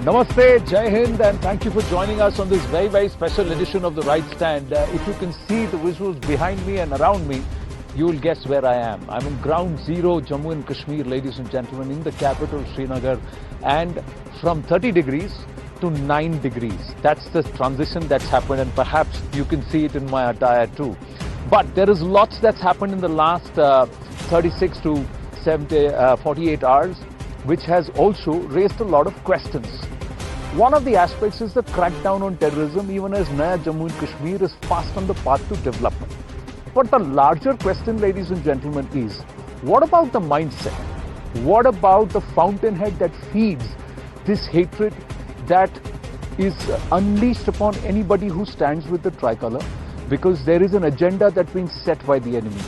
Namaste, Jai Hind, and thank you for joining us on this very, very special edition of The Right Stand. If you can see the visuals behind me and around me, you will guess where I am. I'm in ground zero, Jammu and Kashmir, ladies and gentlemen, in the capital, Srinagar, and from 30 degrees to 9 degrees. That's the transition that's happened, and perhaps you can see it in my attire too. But there is lots that's happened in the last 36 to 48 hours, which has also raised a lot of questions. One of the aspects is the crackdown on terrorism, even as Naya Jammu and Kashmir is fast on the path to development. But the larger question, ladies and gentlemen, is what about the mindset? What about the fountainhead that feeds this hatred that is unleashed upon anybody who stands with the tricolour? Because there is an agenda that's been set by the enemy.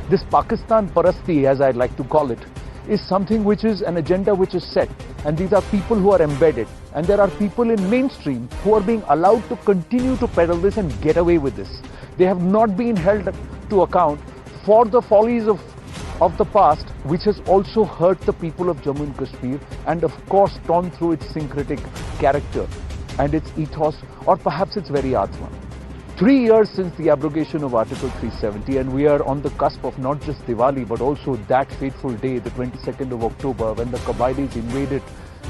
This Pakistan Parasti, as I'd like to call it, is something which is an agenda which is set, and these are people who are embedded, and there are people in mainstream who are being allowed to continue to peddle this and get away with this. They have not been held to account for the follies of the past, which has also hurt the people of Jammu and Kashmir, and of course torn through its syncretic character and its ethos, or perhaps its very atma. 3 years since the abrogation of Article 370, and we are on the cusp of not just Diwali but also that fateful day, the 22nd of October, when the Kabilis invaded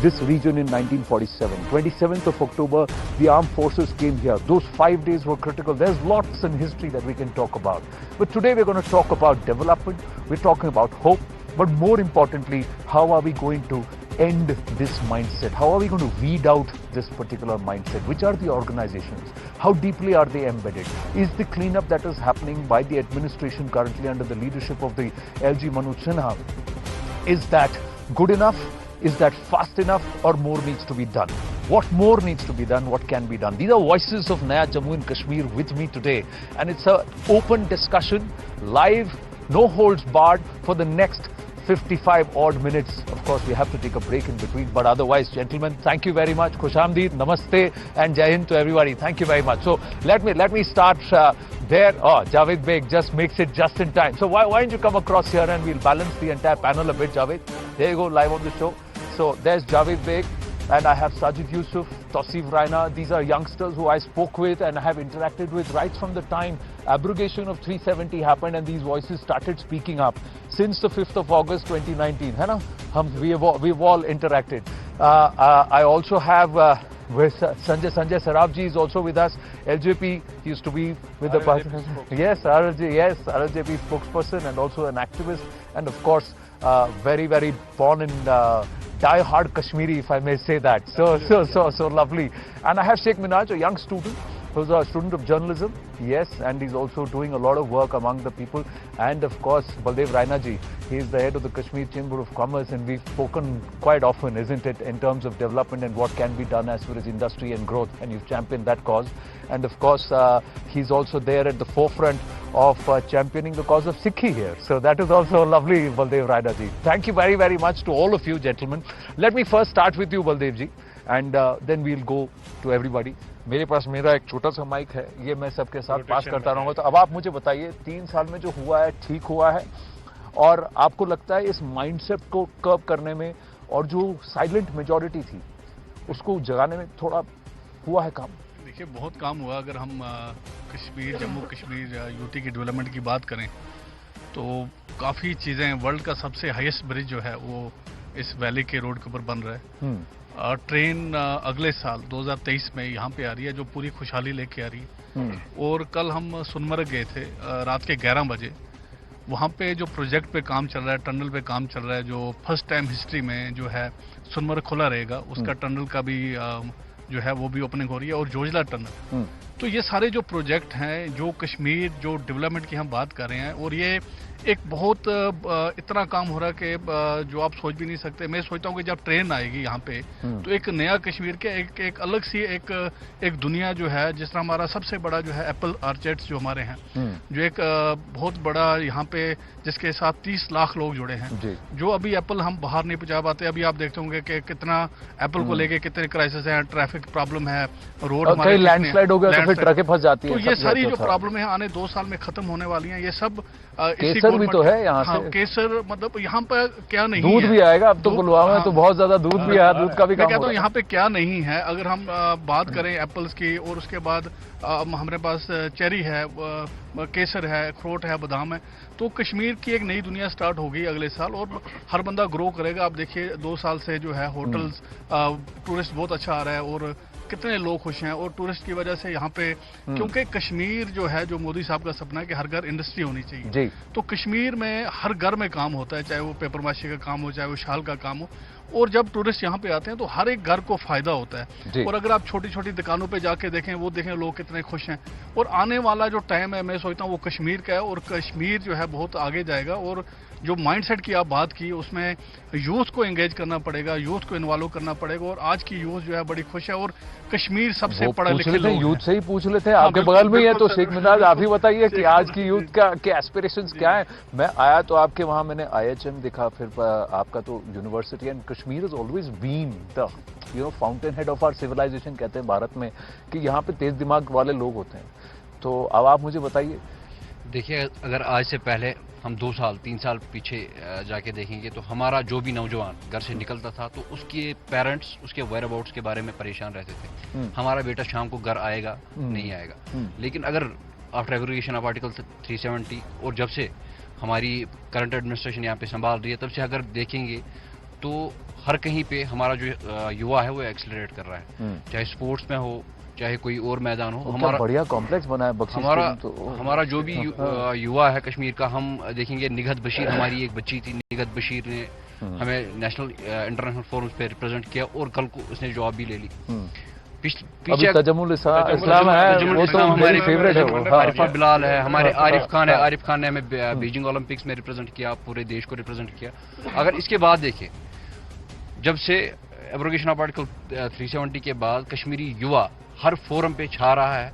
this region in 1947. 27th of October, the armed forces came here. Those 5 days were critical. There's lots in history that we can talk about. But today we're going to talk about development, we're talking about hope, but more importantly, how are we going to end this mindset? How are we going to weed out this particular mindset? Which are the organizations? How deeply are they embedded? Is the cleanup that is happening by the administration currently under the leadership of the LG Manoj Sinha, is that good enough? Is that fast enough, or more needs to be done? What more needs to be done? What can be done? These are voices of Naya Jammu and Kashmir with me today, and it's an open discussion, live, no holds barred, for the next 55 odd minutes. Of course, we have to take a break in between, but otherwise, gentlemen, thank you very much. Khushamdeed, namaste, and Jai Hind to everybody. Thank you very much. So let me start there. Oh, Javed Beg just makes it just in time. So why don't you come across here and we'll balance the entire panel a bit, Javed. There you go, live on the show. So there's Javed Beg, and I have Sajid Yusuf, Tausif Raina. These are youngsters who I spoke with and have interacted with right from the time abrogation of 370 happened and these voices started speaking up since the 5th of August 2019. We've all interacted. I also have Sanjay Sarabji is also with us. LJP, he used to be with the RLJP spokesperson and also an activist, and of course very, very born in die-hard Kashmiri, if I may say that. So lovely. And I have Sheikh Minaj, a young student who's a student of journalism, yes, and he's also doing a lot of work among the people. And of course, Baldev Raina ji, he is the head of the Kashmir Chamber of Commerce, and we've spoken quite often, isn't it, in terms of development and what can be done as far as industry and growth, and you've championed that cause. And of course, he's also there at the forefront of championing the cause of Sikhi here. So that is also lovely, Baldev Raina ji. Thank you very, very much to all of you, gentlemen. Let me first start with you, Baldev ji, and then we'll go to everybody. मेरे पास मेरा एक छोटा सा mic है, ये मैं सबके साथ पास करता रहूँगा. तो अब आप मुझे बताइए, 3 साल में जो हुआ है ठीक हुआ है, और आपको लगता है इस माइंडसेट को कर्व करने में और जो साइलेंट मेजॉरिटी थी उसको जगाने में थोड़ा हुआ है काम? देखिए, बहुत काम हुआ. अगर हम कश्मीर, जम्मू कश्मीर, यूटी की डेवलपमेंट की बात करें तो काफ़ी चीज़ें, वर्ल्ड का सबसे हाईएस्ट ब्रिज जो है वो इस वैली के रोड के ऊपर बन रहा है. ट्रेन अगले साल 2023 में यहाँ पे आ रही है, जो पूरी खुशहाली लेके आ रही है. और कल हम सोनमर्ग गए थे रात के 11 बजे. वहाँ पे जो प्रोजेक्ट पे काम चल रहा है, टनल पे काम चल रहा है, जो फर्स्ट टाइम हिस्ट्री में जो है सोनमर्ग खुला रहेगा, उसका टनल का भी जो है वो भी ओपनिंग हो रही है, और जोजिला टनल. तो ये सारे जो प्रोजेक्ट हैं, जो कश्मीर, जो डेवलपमेंट की हम बात कर रहे हैं, और ये एक बहुत इतना काम हो रहा है कि जो आप सोच भी नहीं सकते. मैं सोचता हूँ कि जब ट्रेन आएगी यहाँ पे तो एक नया कश्मीर के एक अलग सी एक दुनिया जो है, जिस तरह हमारा सबसे बड़ा जो है एप्पल आर्चर्ड्स जो हमारे हैं, जो एक बहुत बड़ा यहाँ पे, जिसके साथ 30 लाख लोग जुड़े हैं, जो अभी एप्पल हम बाहर नहीं पहुंचा पाते. अभी आप देखते होंगे कि कितना एप्पल को लेके कितने क्राइसिस है, ट्रैफिक प्रॉब्लम है, रोड हमारे लैंडस्लाइड हो गया तो फिर ट्रकें फंस जाती है. तो ये सारी जो प्रॉब्लम है आने 2 साल में खत्म होने वाली हैं. ये सब केसर भी तो है यहाँ हाँ, से। केसर मतलब यहाँ पर क्या नहीं दूध है, भी आएगा अब तो पुलवामा में तो बहुत ज्यादा दूध भी आया, दूध का भी मैं काम कहता हो हूँ रहा यहाँ पे क्या नहीं है। अगर हम बात करें एप्पल्स की, और उसके बाद हमारे पास चेरी है, केसर है, अखरोट है, बादाम है, तो कश्मीर की एक नई दुनिया स्टार्ट होगी अगले साल, और हर बंदा ग्रो करेगा। आप देखिए 2 साल से जो है होटल्स, टूरिस्ट बहुत अच्छा आ रहा है, और कितने लोग खुश हैं, और टूरिस्ट की वजह से यहाँ पे, क्योंकि कश्मीर जो है, जो मोदी साहब का सपना है कि हर घर इंडस्ट्री होनी चाहिए जी। तो कश्मीर में हर घर में काम होता है, चाहे वो पेपर माशी का काम हो, चाहे वो शाल का काम हो, और जब टूरिस्ट यहाँ पे आते हैं तो हर एक घर को फायदा होता है। और अगर आप छोटी छोटी दुकानों पे जाके देखें, वो देखें लोग कितने खुश हैं। और आने वाला जो टाइम है, मैं सोचता हूँ वो कश्मीर का है, और कश्मीर जो है बहुत आगे जाएगा। और जो माइंडसेट की आप बात की, उसमें यूथ को एंगेज करना पड़ेगा, यूथ को इन्वॉल्व करना पड़ेगा, और आज की यूथ जो है बड़ी खुश है, और कश्मीर सबसे पढ़ा लिखे लोग हैं। यूथ से ही पूछ लेते हैं, आपके बगल में ही है तो शेख मिनाज, आप ही बताइए कि आज की यूथ का के एस्पिरेशंस क्या है। मैं आया तो आपके वहां मैंने IHM देखा, फिर आपका तो university, and Kashmir is always been the fountainhead of our civilisation कहते हैं भारत में, कि यहाँ पे तेज दिमाग वाले लोग होते हैं। तो अब आप मुझे बताइए। देखिए, अगर आज से पहले हम 2 साल 3 साल पीछे जाके देखेंगे तो हमारा जो भी नौजवान घर से निकलता था तो उसके पेरेंट्स उसके वेयर अबाउट्स के बारे में परेशान रहते थे, हमारा बेटा शाम को घर आएगा नहीं आएगा। लेकिन अगर आफ्टर एब्रोगेशन ऑफ आर्टिकल 370 और जब से हमारी करंट एडमिनिस्ट्रेशन यहाँ पे संभाल रही है, तब से अगर देखेंगे तो हर कहीं पे हमारा जो युवा है वो एक्सेलरेट कर रहा है, चाहे स्पोर्ट्स में हो, चाहे कोई और मैदान हो। हमारा बढ़िया कॉम्प्लेक्स बना है बख्शी हमारा जो भी युवा है कश्मीर का, हम देखेंगे निगहत बशीर हमारी एक बच्ची थी, निगहत बशीर ने हमें नेशनल इंटरनेशनल फोरम्स पे रिप्रेजेंट किया, और कल को उसने जॉब भी ले ली। पीछे तजमुल इस्लाम है, वो तो मेरी फेवरेट है, आरिफा बिलाल है, हमारे आरिफ खान है, आरिफ खान ने हमें बीजिंग ओलंपिक्स में रिप्रेजेंट किया, पूरे देश को रिप्रेजेंट किया। अगर इसके बाद देखें, जब से एब्रोगेशन ऑफ आर्टिकल 370 के बाद कश्मीरी युवा हर फोरम पे छा रहा है,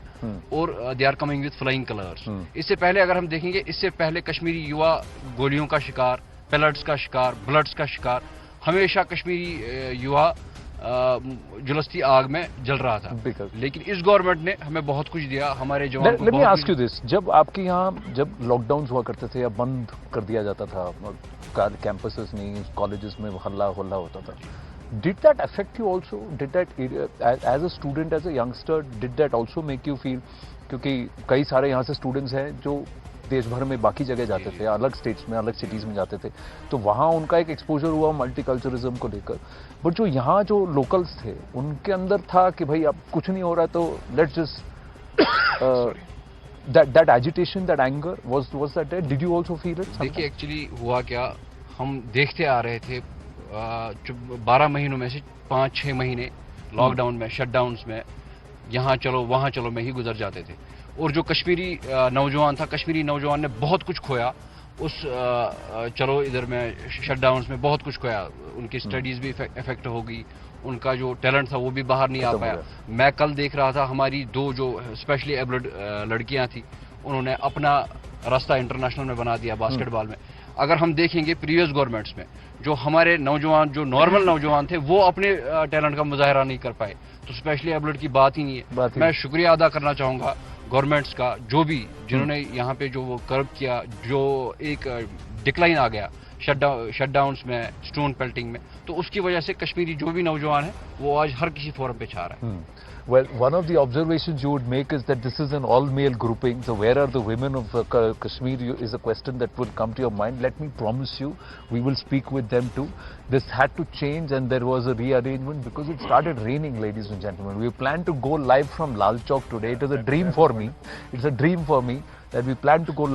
और they are coming with flying colours. इससे पहले अगर हम देखेंगे, इससे पहले कश्मीरी युवा गोलियों का शिकार, पेलट्स का शिकार, बुलेट्स का शिकार, हमेशा कश्मीरी युवा जुलस्ती आग में जल रहा था। लेकिन इस गवर्नमेंट ने हमें बहुत कुछ दिया, हमारे जवान को। Let me ask you this, जब आपके यहाँ जब लॉकडाउन हुआ करते थे या बंद कर दिया जाता था, कैंपसेस नहीं, कॉलेजेस में हल्ला होता था, did that affect you also? Did that, as a student, as a youngster, did that also make you feel, क्योंकि कई सारे यहाँ से स्टूडेंट्स हैं जो देश भर में बाकी जगह जाते थे, अलग स्टेट्स में, अलग सिटीज में जाते थे, तो वहाँ उनका एक एक्सपोजर हुआ मल्टीकल्चरिज्म को लेकर, बट जो यहाँ जो लोकल्स थे उनके अंदर था कि भाई अब कुछ नहीं हो रहा तो let's just that agitation, that anger, was that there? Did you also feel it? देखिए, एक्चुअली हुआ क्या, हम देखते आ रहे थे 12 महीनों में से 5-6 महीने लॉकडाउन में, शटडाउन्स में, यहाँ चलो वहाँ चलो में ही गुजर जाते थे। और जो कश्मीरी नौजवान था, कश्मीरी नौजवान ने बहुत कुछ खोया उस चलो इधर में शटडाउन्स में, बहुत कुछ खोया। उनकी स्टडीज भी इफेक्ट हो गई, उनका जो टैलेंट था वो भी बाहर नहीं आ पाया। मैं कल देख रहा था, हमारी 2 जो स्पेशली एबल्ड लड़कियां थी, उन्होंने अपना रास्ता इंटरनेशनल में बना दिया बास्केटबॉल में। अगर हम देखेंगे प्रीवियस गवर्नमेंट्स में जो हमारे नौजवान, जो नॉर्मल नौजवान थे, वो अपने टैलेंट का मुजाहरा नहीं कर पाए, तो स्पेशली एबल्ड की बात ही नहीं है। मैं शुक्रिया अदा करना चाहूँगा गवर्नमेंट्स का, जो भी जिन्होंने यहाँ पे जो वो कर्व किया, जो एक डिक्लाइन आ गया शटडाउन्स में, स्टोन पेल्टिंग में, तो उसकी वजह से कश्मीरी जो भी नौजवान है वो आज हर किसी फोरम पे छा रहा है। Well, one of the observations you would make is that this is an all-male grouping. So where are the women of Kashmir is a question that will come to your mind. Let me promise you, we will speak with them too. This had to change, and there was a rearrangement because it started raining, ladies and gentlemen. We planned to go live from Lal Chowk today. It is a dream for me. It's a dream for me that we planned to go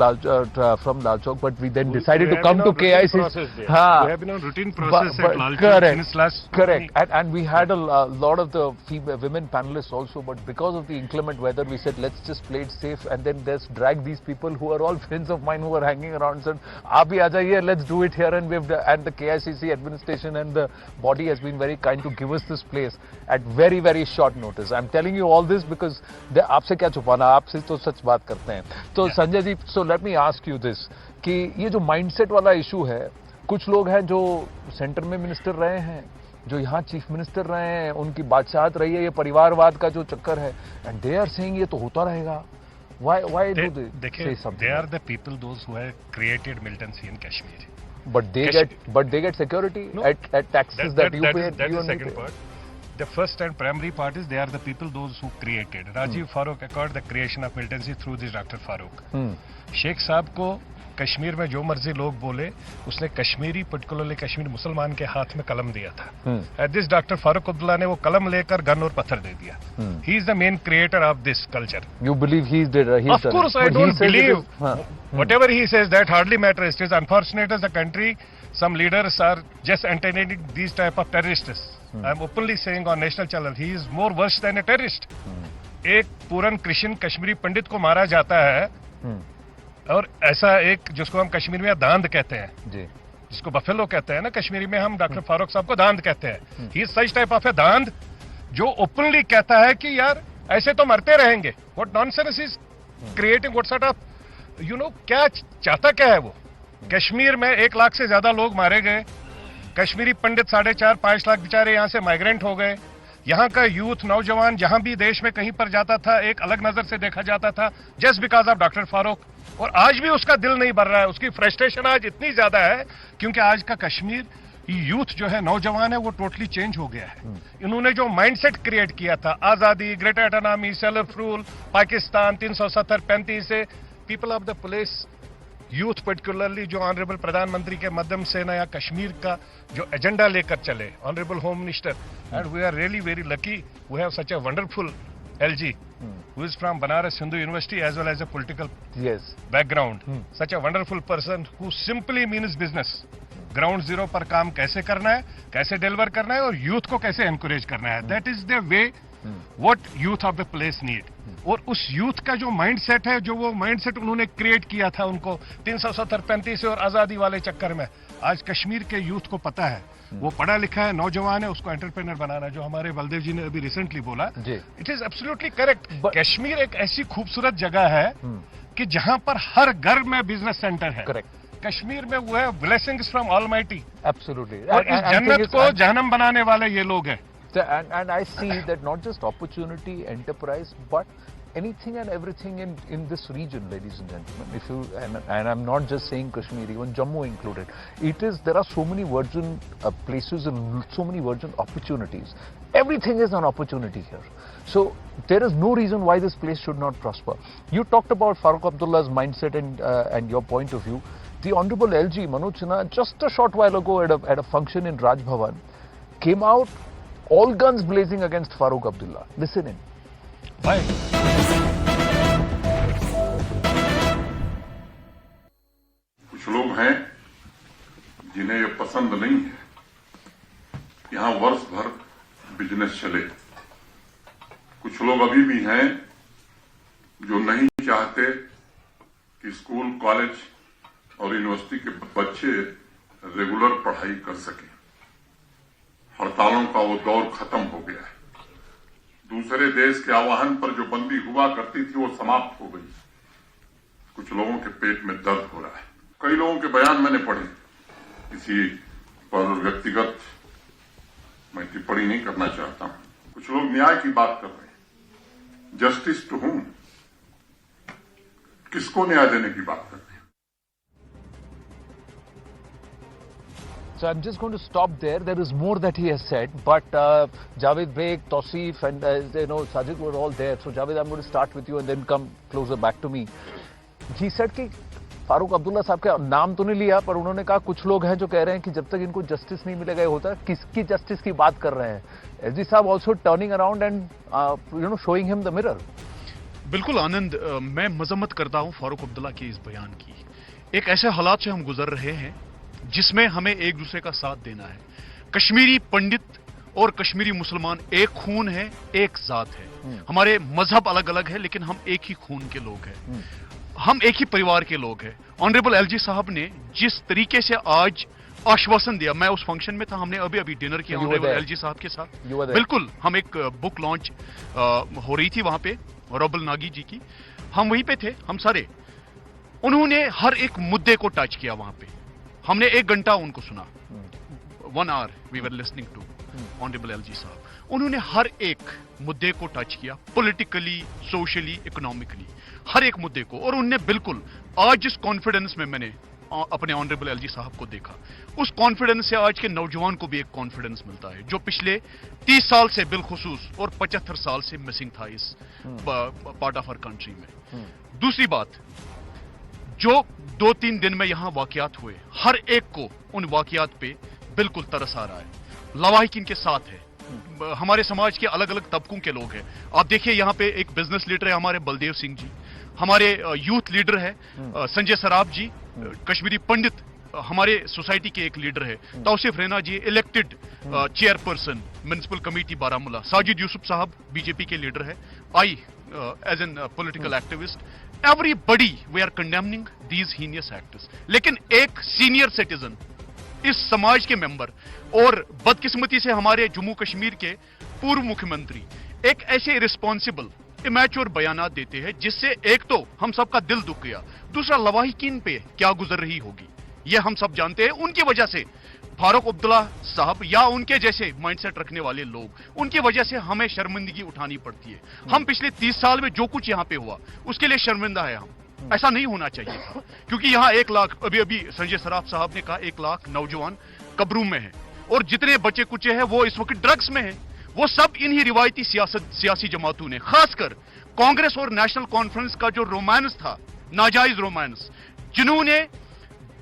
from Lal Chowk, but we then decided to come to KIC. We have been on routine process at Lal Chowk since last. Correct. And we had a lot of the women panelists also, but because of the inclement weather, we said let's just play it safe, and then let's drag these people who are all friends of mine who are hanging around and said, "Aap bhi aa jaiye, let's do it here." And the KICC administration and the body has been very kind to give us this place at very, very short notice. I'm telling you all this because आपसे क्या छुपाना, आपसे तो सच बात करते हैं। तो Sanjay ji, so let me ask you this, कि ये जो माइंडसेट वाला इशू है, कुछ लोग हैं जो सेंटर में मिनिस्टर रहे हैं, जो यहाँ चीफ मिनिस्टर रहे हैं, उनकी बादशाहत रही है, ये परिवारवाद का जो चक्कर है, एंड दे आर सेइंग ये तो होता रहेगा, Why do they say something? They are the people those who have created militancy in Kashmir. But they get security at taxes that you pay. That's the second part. The first and primary part is they are the people those who created. Rajiv Farooq accorded the creation of militancy through this Dr. Farooq. Sheikh साहब को कश्मीर में जो मर्जी लोग बोले, उसने Kashmiri particularly Kashmir मुसलमान के हाथ में कलम दिया था. At this doctor Farooq Abdullah ने वो कलम लेकर गन और पत्थर दे दिया. He is the main creator of this culture. You believe he did? Of course, I don't believe. Whatever he says, that hardly matters. It is unfortunate as a country, some leaders are just entertaining these type of terrorists. I am openly saying on national channel, he is more worse than a terrorist. एक पूरन Christian Kashmiri पंडित को मारा जाता है, और ऐसा एक जिसको हम कश्मीर में दांद कहते हैं, जिसको बफेलो कहते हैं ना कश्मीरी में, हम डॉक्टर फारूक साहब को दांद कहते हैं. He is such type of a दांद जो ओपनली कहता है कि यार ऐसे तो मरते रहेंगे. What nonsense is creating, what sort of क्या चाहता क्या है वो. कश्मीर में 1 लाख से ज्यादा लोग मारे गए. कश्मीरी पंडित 4.5-5 लाख बेचारे यहां से माइग्रेंट हो गए. यहाँ का यूथ नौजवान जहां भी देश में कहीं पर जाता था एक अलग नजर से देखा जाता था, just because of doctor Farooq. और आज भी उसका दिल नहीं भर रहा है. उसकी फ्रस्ट्रेशन आज इतनी ज्यादा है क्योंकि आज का कश्मीर यूथ जो है, नौजवान है, वो टोटली चेंज हो गया है. इन्होंने जो माइंडसेट क्रिएट किया था, आजादी, greater autonomy, self rule, Pakistan 370-35 से, people of the place, youth particularly जो ऑनरेबल प्रधानमंत्री के माध्यम से नया कश्मीर का जो एजेंडा लेकर चले, honourable home minister, and we are really very lucky we have such a wonderful LG who is from Banaras Hindu University as well as a political background. Such a wonderful person who simply means business. Ground zero पर काम कैसे करना है, कैसे deliver करना है और youth को कैसे एनकरेज करना है. That is the way what youth of the place need. और उस यूथ का जो माइंडसेट है, जो वो माइंडसेट उन्होंने क्रिएट किया था उनको 370-35 और आजादी वाले चक्कर में, आज कश्मीर के यूथ को पता है. वो पढ़ा लिखा है, नौजवान है, उसको एंटरप्रेन्योर बनाना, जो हमारे बलदेव जी ने अभी रिसेंटली बोला, it is absolutely correct. Kashmir एक ऐसी खूबसूरत जगह है कि जहां पर हर घर में बिजनेस सेंटर है. करेक्ट. कश्मीर में वो है ब्लेसिंग्स फ्रॉम ऑलमाइटी. एब्सोल्युटली. और इस जन्नत को जहन्नम बनाने वाले ये लोग हैं. And I see that not just opportunity, enterprise, but anything and everything in this region, ladies and gentlemen. If you and I'm not just saying Kashmir, even Jammu included. There are so many virgin places and so many virgin opportunities. Everything is an opportunity here. So there is no reason why this place should not prosper. You talked about Farooq Abdullah's mindset and your point of view. The Honorable LG Manoj Sinha, just a short while ago at a function in Raj Bhavan, came out all guns blazing against Farooq Abdullah. Listen in. Why? कुछ लोग हैं जिन्हें ये पसंद नहीं है यहां वर्ष भर बिजनेस चले. कुछ लोग अभी भी हैं जो नहीं चाहते कि स्कूल, कॉलेज और यूनिवर्सिटी के बच्चे रेगुलर पढ़ाई कर सकें. हड़तालों का वो दौर खत्म हो गया है. दूसरे देश के आवाहन पर जो बंदी हुआ करती थी वो समाप्त हो गई. कुछ लोगों के पेट में दर्द हो रहा है. कई लोगों के बयान मैंने पढ़े. किसी पर व्यक्तिगत मैं टिप्पणी नहीं करना चाहता हूं. कुछ लोग न्याय की बात कर रहे हैं. जस्टिस टू हुम, किसको न्याय देने की बात कर रहे हैं. So I'm just going to stop there. There is more that he has said, but Javed Beg, Tausif, and Sajid were all there. So Javed, I'm going to start with you and then come closer back to me. He said कि फारूक अब्दुल्ला साहब का नाम तो नहीं लिया, पर उन्होंने कहा कुछ लोग हैं जो कह रहे हैं कि जब तक इनको जस्टिस नहीं मिलेगा, ये होता. किसकी जस्टिस की बात कर रहे हैं? एसडी साहब also turning around and showing him the mirror. बिल्कुल आनंद, मैं मजम्मत करता हूं फारूक अब्दुल्ला के इस बयान की. एक ऐसे हालात से हम गुजर रहे हैं जिसमें हमें एक दूसरे का साथ देना है. कश्मीरी पंडित और कश्मीरी मुसलमान एक खून है, एक जात है. हमारे मजहब अलग अलग है लेकिन हम एक ही खून के लोग हैं. हम एक ही परिवार के लोग हैं. ऑनरेबल एलजी साहब ने जिस तरीके से आज आश्वासन दिया, मैं उस फंक्शन में था, हमने अभी डिनर किया ऑनरेबल एलजी साहब के साथ. बिल्कुल, हम एक बुक लॉन्च हो रही थी वहां पे, रॉबल नागी जी की, हम वहीं पे थे, हम सारे. उन्होंने हर एक मुद्दे को टच किया वहां पे. हमने 1 घंटा उनको सुना. 1 hour we were listening to honourable LG साहब. उन्होंने हर एक मुद्दे को टच किया, पॉलिटिकली, सोशली, इकोनॉमिकली, हर एक मुद्दे को। और उनने बिल्कुल आज जिस कॉन्फिडेंस में मैंने अपने ऑनरेबल एलजी साहब को देखा, उस कॉन्फिडेंस से आज के नौजवान को भी एक कॉन्फिडेंस मिलता है जो पिछले 30 साल से बिलखुसूस और 75 साल से मिसिंग था इस पार्ट ऑफ आवर कंट्री में। दूसरी बात, जो 2-3 दिन में यहां वाकयात हुए, हर एक को उन वाकयात पे बिल्कुल तरस आ रहा है। लवाहिकीन के साथ है, हमारे समाज के अलग अलग तबकों के लोग हैं। आप देखिए यहाँ पे एक बिजनेस लीडर है हमारे बलदेव सिंह जी, हमारे यूथ लीडर है संजय सराफ जी, कश्मीरी पंडित हमारे सोसाइटी के एक लीडर है Tauseef Raina ji, elected chairperson municipal committee Baramulla, Sajid Yusuf साहब बीजेपी के लीडर है, I as an political activist, everybody we are condemning these heinous acts. लेकिन एक सीनियर सिटीजन, इस समाज के मेंबर और बदकिस्मती से हमारे जम्मू कश्मीर के पूर्व मुख्यमंत्री एक ऐसे रिस्पॉन्सिबल इमैच्योर बयानात देते हैं जिससे एक तो हम सबका दिल दुख गया, दूसरा लवाहिकीन पे क्या गुजर रही होगी ये हम सब जानते हैं। उनकी वजह से फारूक अब्दुल्ला साहब या उनके जैसे माइंडसेट रखने वाले लोग, उनकी वजह से हमें शर्मिंदगी उठानी पड़ती है। हम पिछले 30 साल में जो कुछ यहां पे हुआ उसके लिए शर्मिंदा है हम, ऐसा नहीं होना चाहिए था। क्योंकि यहां 1 लाख, अभी संजय सराफ साहब ने कहा 1 लाख नौजवान कब्रों में है और जितने बच्चे कुचे हैं वो इस वक्त ड्रग्स में है। वो सब इन्हीं रिवायती सियासी जमातों ने, खासकर कांग्रेस और नेशनल कॉन्फ्रेंस का जो रोमांस था, नाजायज रोमांस, जिन्होंने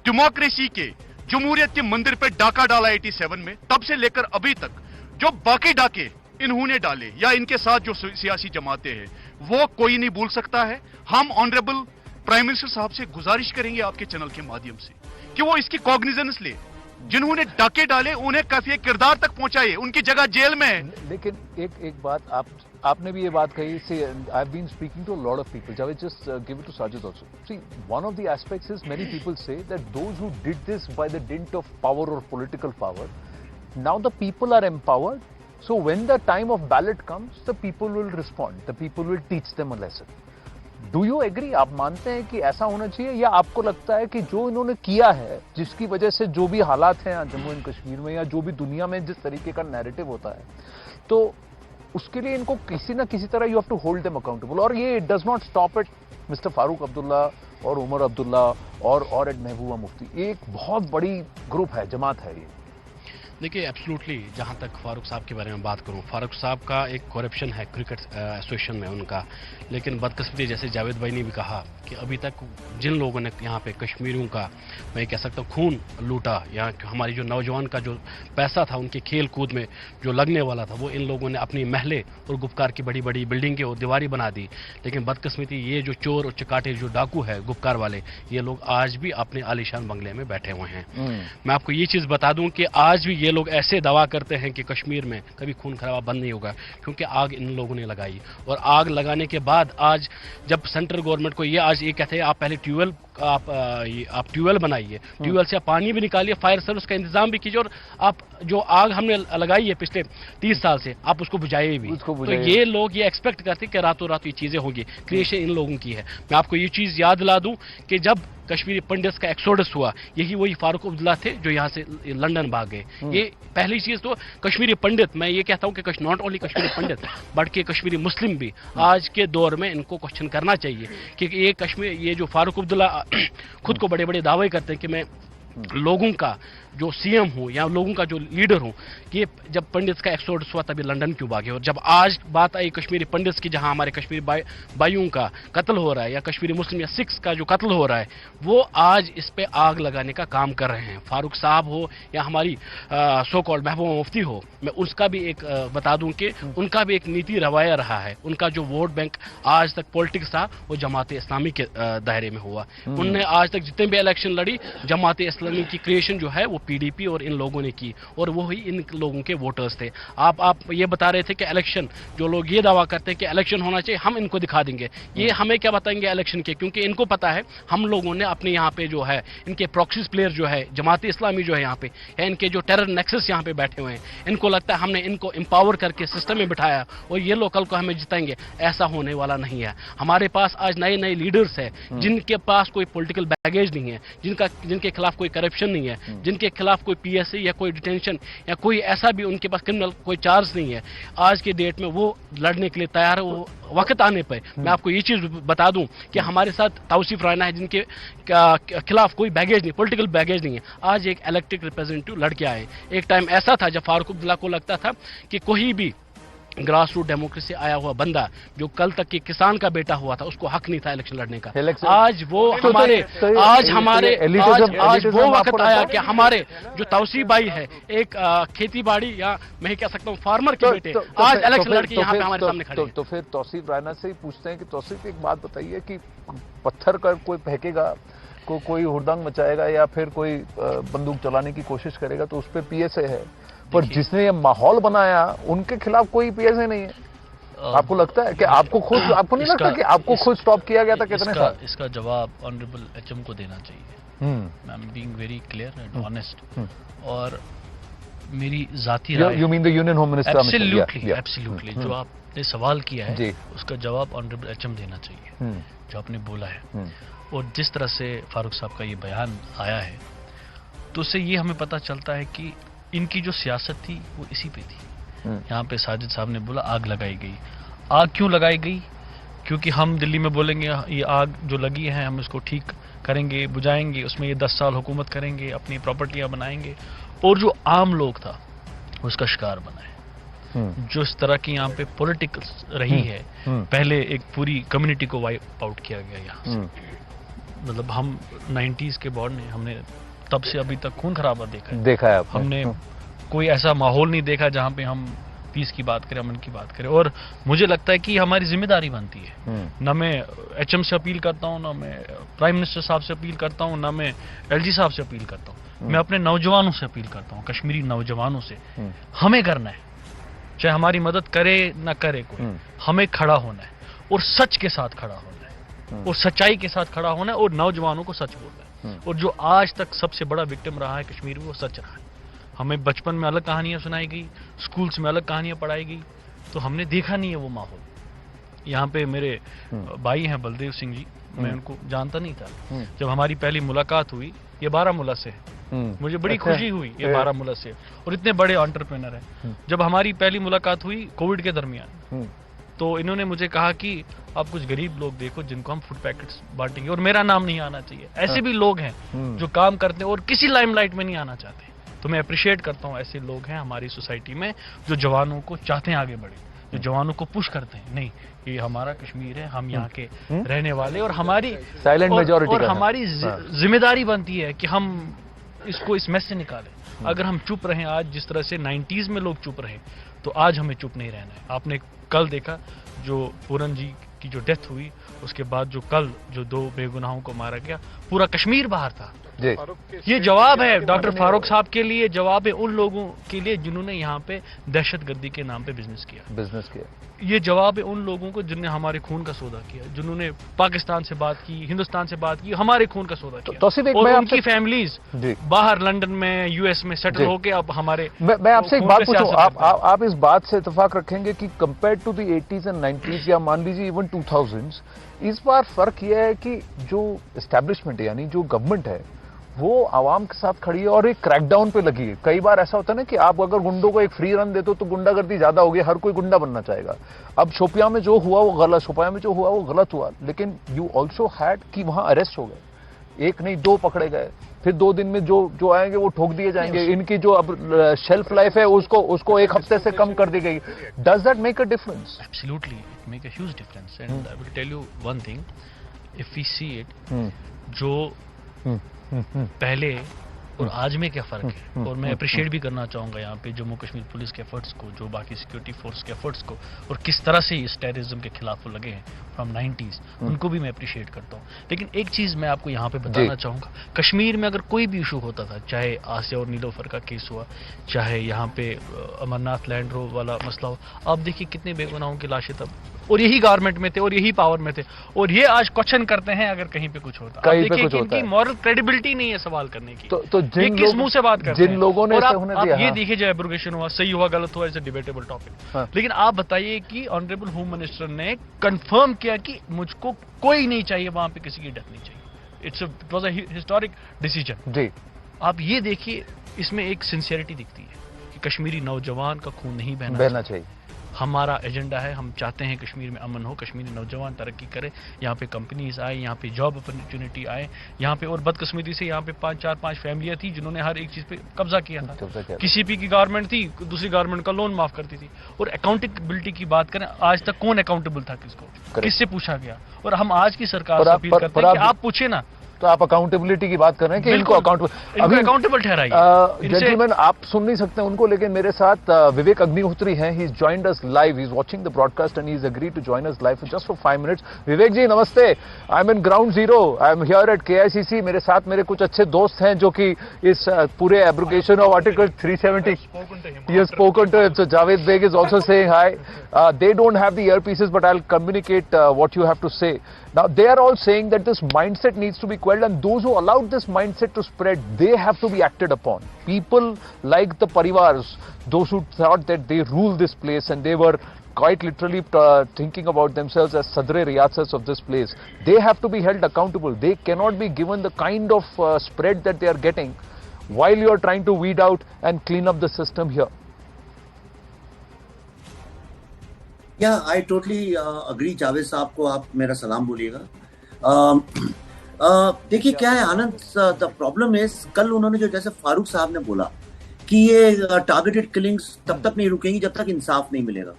डेमोक्रेसी के, जमहूरियत के मंदिर पे डाका डाला 87 में, तब से लेकर अभी तक जो बाकी डाके इन्होंने डाले या इनके साथ जो सियासी जमातें हैं वो कोई नहीं भूल सकता है। हम ऑनरेबल प्राइम मिनिस्टर साहब से गुजारिश करेंगे आपके चैनल के माध्यम से कि वो इसकी कॉग्निजेंस ले। जिन्होंने डाके डाले उन्हें काफी किरदार तक पहुंचाए, उनकी जगह जेल में है। लेकिन एक बात आपने भी ये बात कही, see I have been speaking to a lot of people, Javed just give it to Sajid also. See one of the aspects is many people say that those who did this by the dint of power or political power, now the people are empowered, so when the time of ballot comes the people will respond, the people will teach them a lesson. Do you agree? आप मानते हैं कि ऐसा होना चाहिए, या आपको लगता है कि जो इन्होंने किया है, जिसकी वजह से जो भी हालात हैं जम्मू एंड कश्मीर में या जो भी दुनिया में जिस तरीके का नैरेटिव होता है, तो उसके लिए इनको किसी ना किसी तरह you have to hold them accountable. और ये does not stop at mister Farooq Abdullah और उमर अब्दुल्ला और एट महबूबा मुफ्ती, एक बहुत बड़ी ग्रुप है, जमात है ये। देखिए एब्सोल्युटली, जहाँ तक फारूक साहब के बारे में बात करूँ, फारूक साहब का एक करप्शन है क्रिकेट एसोसिएशन में उनका, लेकिन बदकिस्मती जैसे जावेद भाई ने भी कहा कि अभी तक जिन लोगों ने यहाँ पे कश्मीरियों का, मैं कह सकता हूँ, खून लूटा, यहाँ हमारी जो नौजवान का जो पैसा था उनके खेल कूद में जो लगने वाला था, वो इन लोगों ने अपनी महलें और गुपकार की बड़ी बड़ी बिल्डिंगें और दीवारी बना दी। लेकिन बदकिस्मती ये जो चोर और चकाटे जो डाकू है गुपकार वाले, ये लोग आज भी अपने आलीशान बंगले में बैठे हुए हैं। मैं आपको ये चीज़ बता दूं कि आज भी ये लोग ऐसे दावा करते हैं कि कश्मीर में कभी खून खराबा बंद नहीं होगा, क्योंकि आग इन लोगों ने लगाई। और आग लगाने के बाद आज जब सेंट्रल गवर्नमेंट को ये आज ये कहते हैं आप पहले ट्यूबवेल ट्यूबवेल बनाइए, ट्यूबवेल से आप पानी भी निकालिए, फायर सर्विस का इंतजाम भी कीजिए, और आप जो आग हमने लगाई है पिछले 30 साल से आप उसको बुझाइए भी। तो ये लोग ये एक्सपेक्ट करते हैं कि रातों रात ये चीजें होंगी, क्रिएशन इन लोगों की है। मैं आपको ये चीज याद दिला दूं कि जब कश्मीरी पंडित्स का एक्सोडस हुआ, यही वही फारूक अब्दुल्ला थे जो यहाँ से लंदन भाग गए। ये पहली चीज तो कश्मीरी पंडित, मैं ये कहता हूँ कि नॉट ओनली कश्मीरी पंडित बल्कि कश्मीरी मुस्लिम भी आज के दौर में इनको क्वेश्चन करना चाहिए कि ये कश्मीर, ये जो फारूक अब्दुल्ला खुद को बड़े बड़े दावे करते हैं कि मैं लोगों का जो सीएम हूं या लोगों का जो लीडर हूं, कि जब पंडित का एक्सोडस हुआ तभी लंदन क्यों भागे। और जब आज बात आई कश्मीरी पंडित की, जहां हमारे कश्मीरी भाइयों का कत्ल हो रहा है या कश्मीरी मुस्लिम या सिख्स का जो कत्ल हो रहा है, वो आज इस पे आग लगाने का काम कर रहे हैं। फारूक साहब हो या हमारी सो कॉल्ड महबूबा मुफ्ती हो, मैं उसका भी एक बता दूं कि उनका भी एक नीति रवैया रहा है। उनका जो वोट बैंक आज तक पॉलिटिक्स था वो जमात इस्लामी के दायरे में हुआ। उनने आज तक जितने भी इलेक्शन लड़ी, जमात इस्लामी की क्रिएशन जो है वो पीडीपी और इन लोगों ने की, और वो ही इन लोगों के वोटर्स थे। आप ये बता रहे थे कि इलेक्शन, जो लोग ये दावा करते हैं कि इलेक्शन होना चाहिए, हम इनको दिखा देंगे, ये हमें क्या बताएंगे इलेक्शन के, क्योंकि इनको पता है हम लोगों ने अपने यहाँ पे जो है इनके प्रॉक्सीज प्लेयर जो है जमात इस्लामी जो है यहाँ पे, या इनके जो टेरर नेक्सस यहाँ पे बैठे हुए हैं, इनको लगता है हमने इनको एम्पावर करके सिस्टम में बिठाया और ये लोग कल को हमें जिताएंगे। ऐसा होने वाला नहीं है। हमारे पास आज नए नए लीडर्स है जिनके पास कोई पॉलिटिकल बैगेज नहीं है, जिनके खिलाफ कोई करप्शन नहीं है, जिनके खिलाफ कोई पीएसए या कोई डिटेंशन या कोई ऐसा भी उनके पास क्रिमिनल कोई चार्ज नहीं है, आज के डेट में वो लड़ने के लिए तैयार है। वो वक्त आने पर मैं आपको ये चीज बता दूं कि हमारे साथ तौसीफ राना है, जिनके खिलाफ कोई बैगेज नहीं, पॉलिटिकल बैगेज नहीं है, आज एक इलेक्टेड रिप्रेजेंटेटिव लड़के आए। एक टाइम ऐसा था जब फारूक अब्दुल्ला को लगता था कि कोई भी ग्रास रूट डेमोक्रेसी आया हुआ बंदा जो कल तक के किसान का बेटा हुआ था, उसको हक नहीं था इलेक्शन लड़ने का। आज वो हमारे आज वो वक्त आया कि हमारे जो तौसीफ भाई है, एक खेती बाड़ी या मैं कह सकता हूँ फार्मर के बेटे, आज इलेक्शन लड़के यहाँ पे हमारे सामने खड़े हैं। तो फिर तौसीफ राना से ही पूछते हैं कि तौसीफ एक बात बताइए कि पत्थर का कोई फेंकेगा, कोई हुड़दंग मचाएगा या फिर कोई बंदूक चलाने की कोशिश करेगा तो उस पर पीएसए है, पर जिसने ये माहौल बनाया उनके खिलाफ कोई पीएसए नहीं है। आपको लगता है कि आपको नहीं लगता कि आपको खुद स्टॉप किया गया था कितने साल? इसका जवाब ऑनरेबल एचएम को देना चाहिए। I am being very clear and honest, और मेरी जाती राय, you mean the union home minister? Absolutely जो आपने सवाल किया है उसका जवाब ऑनरेबल एचएम देना चाहिए, जो आपने बोला है। और जिस तरह से फारूक साहब का ये बयान आया है, तो उससे ये हमें पता चलता है कि इनकी जो सियासत थी वो इसी पे थी। यहाँ पे साजिद साहब ने बोला आग लगाई गई। आग क्यों लगाई गई? क्योंकि हम दिल्ली में बोलेंगे ये आग जो लगी है हम इसको ठीक करेंगे, बुझाएंगे, उसमें ये 10 साल हुकूमत करेंगे, अपनी प्रॉपर्टियां बनाएंगे, और जो आम लोग था उसका शिकार बनाए। जो इस तरह की यहाँ पे पॉलिटिक्स रही है, पहले एक पूरी कम्युनिटी को वाइप आउट किया गया यहाँ से। मतलब हम 90s के बॉर्ड ने, हमने तब से अभी तक खून खराबा देखा है हमने कोई ऐसा माहौल नहीं देखा जहां पे हम पीस की बात करें, अमन की बात करें। और मुझे लगता है कि हमारी जिम्मेदारी बनती है। ना मैं एचएम से अपील करता हूं, ना मैं प्राइम मिनिस्टर साहब से अपील करता हूं, ना मैं एलजी साहब से अपील करता हूं, मैं अपने नौजवानों से अपील करता हूं, कश्मीरी नौजवानों से। हमें करना है, चाहे हमारी मदद करे ना करे कोई, हमें खड़ा होना है और सच के साथ खड़ा होना है और सच्चाई के साथ खड़ा होना है और नौजवानों को सच बोलना है। और जो आज तक सबसे बड़ा विक्टिम रहा है कश्मीर में, वो सच रहा है। हमें बचपन में अलग कहानियां सुनाई गई, स्कूल्स में अलग कहानियां पढ़ाई गई, तो हमने देखा नहीं है वो माहौल। यहाँ पे मेरे भाई हैं बलदेव सिंह जी, मैं उनको जानता नहीं था। जब हमारी पहली मुलाकात हुई, ये बारामूला से है, मुझे बड़ी खुशी हुई, ये बारामूला से, और इतने बड़े एंटरप्रेन्योर हैं। जब हमारी पहली मुलाकात हुई कोविड के दरमियान, तो इन्होंने मुझे कहा कि आप कुछ गरीब लोग देखो जिनको हम फूड पैकेट्स बांटेंगे, और मेरा नाम नहीं आना चाहिए। ऐसे भी लोग हैं जो काम करते हैं और किसी लाइमलाइट में नहीं आना चाहते। तो मैं अप्रिशिएट करता हूँ, ऐसे लोग हैं हमारी सोसाइटी में जो जवानों को चाहते हैं आगे बढ़े, जो जवानों को पुश करते हैं। नहीं, ये हमारा कश्मीर है, हम यहाँ के रहने वाले, और हमारी साइलेंट मेजॉरिटी और हमारी जिम्मेदारी बनती है कि हम इसको इस मैस से निकालें। अगर हम चुप रहें आज, जिस तरह से 90s में लोग चुप रहे, तो आज हमें चुप नहीं रहना है। आपने कल देखा जो पूरन जी की जो डेथ हुई, उसके बाद जो कल जो 2 बेगुनाहों को मारा गया, पूरा कश्मीर बाहर था। ये जवाब है डॉक्टर फारूक साहब के लिए, जवाब है उन लोगों के लिए जिन्होंने यहाँ पे दहशतगर्दी के नाम पे बिजनेस किया। ये जवाब है उन लोगों को जिन्होंने हमारे खून का सौदा किया, जिन्होंने पाकिस्तान से बात की, हिंदुस्तान से बात की, हमारे खून का सौदा किया। और उनकी फैमिलीज बाहर लंदन में, यूएस में सेटल होके अब हमारे। मैं आपसे एक बात पूछूं, आप इस बात से इत्तेफाक रखेंगे कि compare to the 80s and 90s या मान लीजिए इवन 2000s, इस बार फर्क यह है कि जो एस्टेब्लिशमेंट यानी जो गवर्नमेंट है वो आवाम के साथ खड़ी है और एक क्रैकडाउन पे लगी है। कई बार ऐसा होता है ना कि आप अगर गुंडों को एक फ्री रन देते हो तो गुंडागर्दी ज्यादा होगी, हर कोई गुंडा बनना चाहेगा। अब शोपियां में जो हुआ वो गलत, शोपियां में जो हुआ वो गलत हुआ, लेकिन यू ऑल्सो हैड कि वहां अरेस्ट हो गए, एक नहीं 2 पकड़े गए, फिर 2 दिन में जो आएंगे वो ठोक दिए जाएंगे। इनकी जो अब शेल्फ लाइफ है उसको 1 हफ्ते से कम कर दी गई। Does that make a difference? Absolutely, it make a huge difference. And I will tell you one thing, if we see it, जो पहले और आज में क्या फर्क है। और मैं अप्रिशिएट भी करना चाहूंगा यहाँ पे जम्मू कश्मीर पुलिस के एफर्ट्स को, जो बाकी सिक्योरिटी फोर्स के एफर्ट्स को, और किस तरह से इस टेररिज्म के खिलाफ वो लगे हैं फ्रॉम 90s, उनको भी मैं अप्रिशिएट करता हूँ। लेकिन एक चीज मैं आपको यहाँ पे बताना चाहूंगा, कश्मीर में अगर कोई भी इशू होता था, चाहे आसिया और नीलोफर का केस हुआ, चाहे यहाँ पे अमरनाथ लैंड रोव वाला मसला हो, आप देखिए कितने बेगुनाहों की लाशें तब और यही गवर्नमेंट में थे और यही पावर में थे, और ये आज क्वेश्चन करते हैं अगर कहीं पे कुछ होता। कहीं पे कुछ होता है, इनकी मॉरल क्रेडिबिलिटी नहीं है सवाल करने की। तो ये किस मुंह से बात करते हैं? जिन लोगों ने और आप ये देखिए, जो एब्रोगेशन हुआ, सही हुआ गलत हुआ, इज अ डिबेटेबल टॉपिक। लेकिन आप बताइए कि ऑनरेबल होम मिनिस्टर ने कंफर्म किया कि मुझको कोई नहीं चाहिए, वहां पे किसी की डेथ नहीं चाहिए। It was a historic decision. जी, आप ये देखिए इसमें एक सिंसियरिटी दिखती है कि कश्मीरी नौजवान का खून नहीं बहना चाहिए। हमारा एजेंडा है, हम चाहते हैं कश्मीर में अमन हो, कश्मीरी नौजवान तरक्की करे, यहाँ पे कंपनीज आए, यहाँ पे जॉब अपॉर्चुनिटी आए, यहाँ पे। और बदकिस्मती से यहाँ पे 4-5 फैमिलियाँ थी जिन्होंने हर एक चीज़ पे कब्जा किया था। किसी भी की गवर्नमेंट थी, दूसरी गवर्नमेंट का लोन माफ करती थी। और अकाउंटेबिलिटी की बात करें, आज तक कौन अकाउंटेबल था किसको, किससे पूछा गया? और हम आज की सरकार से अपील करते हैं कि आप पूछे ना। तो आप अकाउंटेबिलिटी की बात कर रहे हैं कि इनको अकाउंटेबल ठहराइए। जेंटलमैन, आप सुन नहीं सकते उनको, लेकिन मेरे साथ विवेक अग्निहोत्री हैं। He is joined us live, he is watching the broadcast and he is agreed to join us live just for 5 minutes. Vivek ji नमस्ते, I am in ground zero, I am here at KICC। मेरे साथ मेरे कुछ अच्छे दोस्त हैं जो कि इस पूरे abrogation of article 370 he has spoken to him. So Javed Beg is also saying hi. They don't have the earpieces, but I'll communicate what you have to say. Now they are all saying that this mindset needs to be quelled, and those who allowed this mindset to spread, they have to be acted upon. People like the Parivars, those who thought that they rule this place and they were quite literally thinking about themselves as Sadre Riyasats of this place, they have to be held accountable. They cannot be given the kind of spread that they are getting while you are trying to weed out and clean up the system here. I totally agree. Javed साहब को आप मेरा सलाम बोलिएगा। देखिए क्या है आनंद, the problem is, कल उन्होंने जो जैसे फारूक साहब ने बोला कि ये टारगेटेड किलिंग्स तब तक नहीं रुकेंगी जब तक इंसाफ नहीं मिलेगा।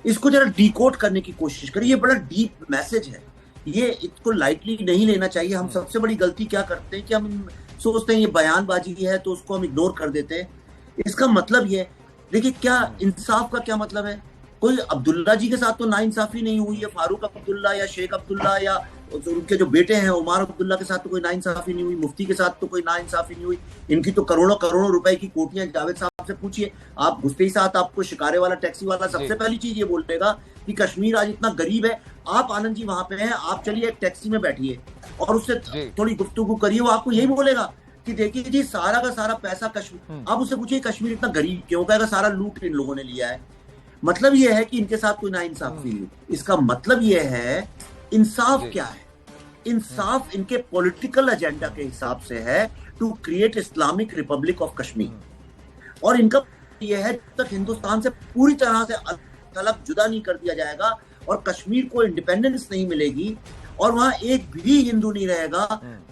इसको जरा डिकोड करने की कोशिश करिए, ये बड़ा डीप मैसेज है, ये इसको लाइटली नहीं लेना चाहिए। हम सबसे बड़ी गलती क्या करते हैं कि हम सोचते हैं ये बयानबाजी है तो उसको हम इग्नोर कर देते हैं। इसका मतलब ये, देखिए क्या इंसाफ का क्या मतलब है? कोई अब्दुल्ला जी के साथ तो नाइंसाफी नहीं हुई है, फारूक अब्दुल्ला या शेख अब्दुल्ला या उनके जो बेटे हैं उमर अब्दुल्ला के साथ तो कोई नाइंसाफी नहीं हुई, मुफ्ती के साथ तो कोई नाइंसाफी नहीं हुई। इनकी तो करोड़ों करोड़ों रुपए की कोटियां। जावेद साहब से पूछिए, आप घुसते ही साथ आपको शिकारे वाला टैक्सी वाला सबसे पहली चीज ये बोलेगा कि कश्मीर आज इतना गरीब है। आप आनंद जी वहां पे हैं, आप चलिए एक टैक्सी में बैठिए और उससे थोड़ी गुफ्तगू करिए, वो आपको यही बोलेगा कि देखिए जी सारा का सारा पैसा कश्मीर। आप उससे पूछिए कश्मीर इतना गरीब क्यों? कहेगा सारा लूट इन लोगों ने लिया है। मतलब यह है कि इनके साथ कोई नाइंसाफी नहीं। इसका मतलब यह है इंसाफ क्या है? इंसाफ इनके पॉलिटिकल एजेंडा के हिसाब से है, to create Islamic republic of Kashmir. और इनका यह है जब तक हिंदुस्तान से पूरी तरह से अलग जुदा नहीं कर दिया जाएगा और कश्मीर को इंडिपेंडेंस नहीं मिलेगी और वहां एक भी हिंदू नहीं रहेगा,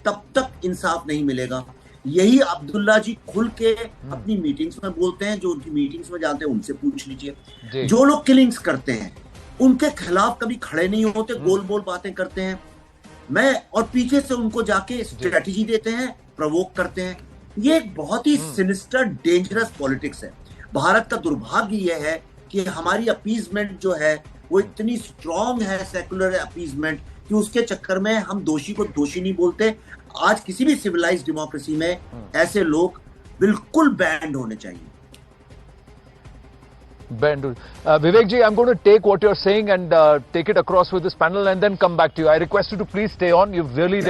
तब तक इंसाफ नहीं मिलेगा। यही अब्दुल्ला जी खुल के अपनी मीटिंग्स में बोलते हैं, जो उनकी मीटिंग्स में जाते हैं उनसे पूछ लीजिए। जो लोग किलिंग्स करते हैं उनके खिलाफ कभी खड़े नहीं होते, गोल बोल बातें करते हैं और पीछे से उनको जाके स्ट्रेटेजी देते हैं, प्रवोक करते हैं। ये एक बहुत ही सिनिस्टर डेंजरस पॉलिटिक्स है। भारत का दुर्भाग्य यह है कि हमारी अपीजमेंट जो है वो इतनी स्ट्रॉन्ग है, सेकुलर अपीजमेंट, कि उसके चक्कर में हम दोषी को दोषी नहीं बोलते। आज किसी भी सिविलाइज्ड डेमोक्रेसी में ऐसे लोग बिल्कुल बैंड होने चाहिए। Vivek ji, I'm going to take what you're saying and take it across with this panel and then come back to you. I request you to please stay on. You've really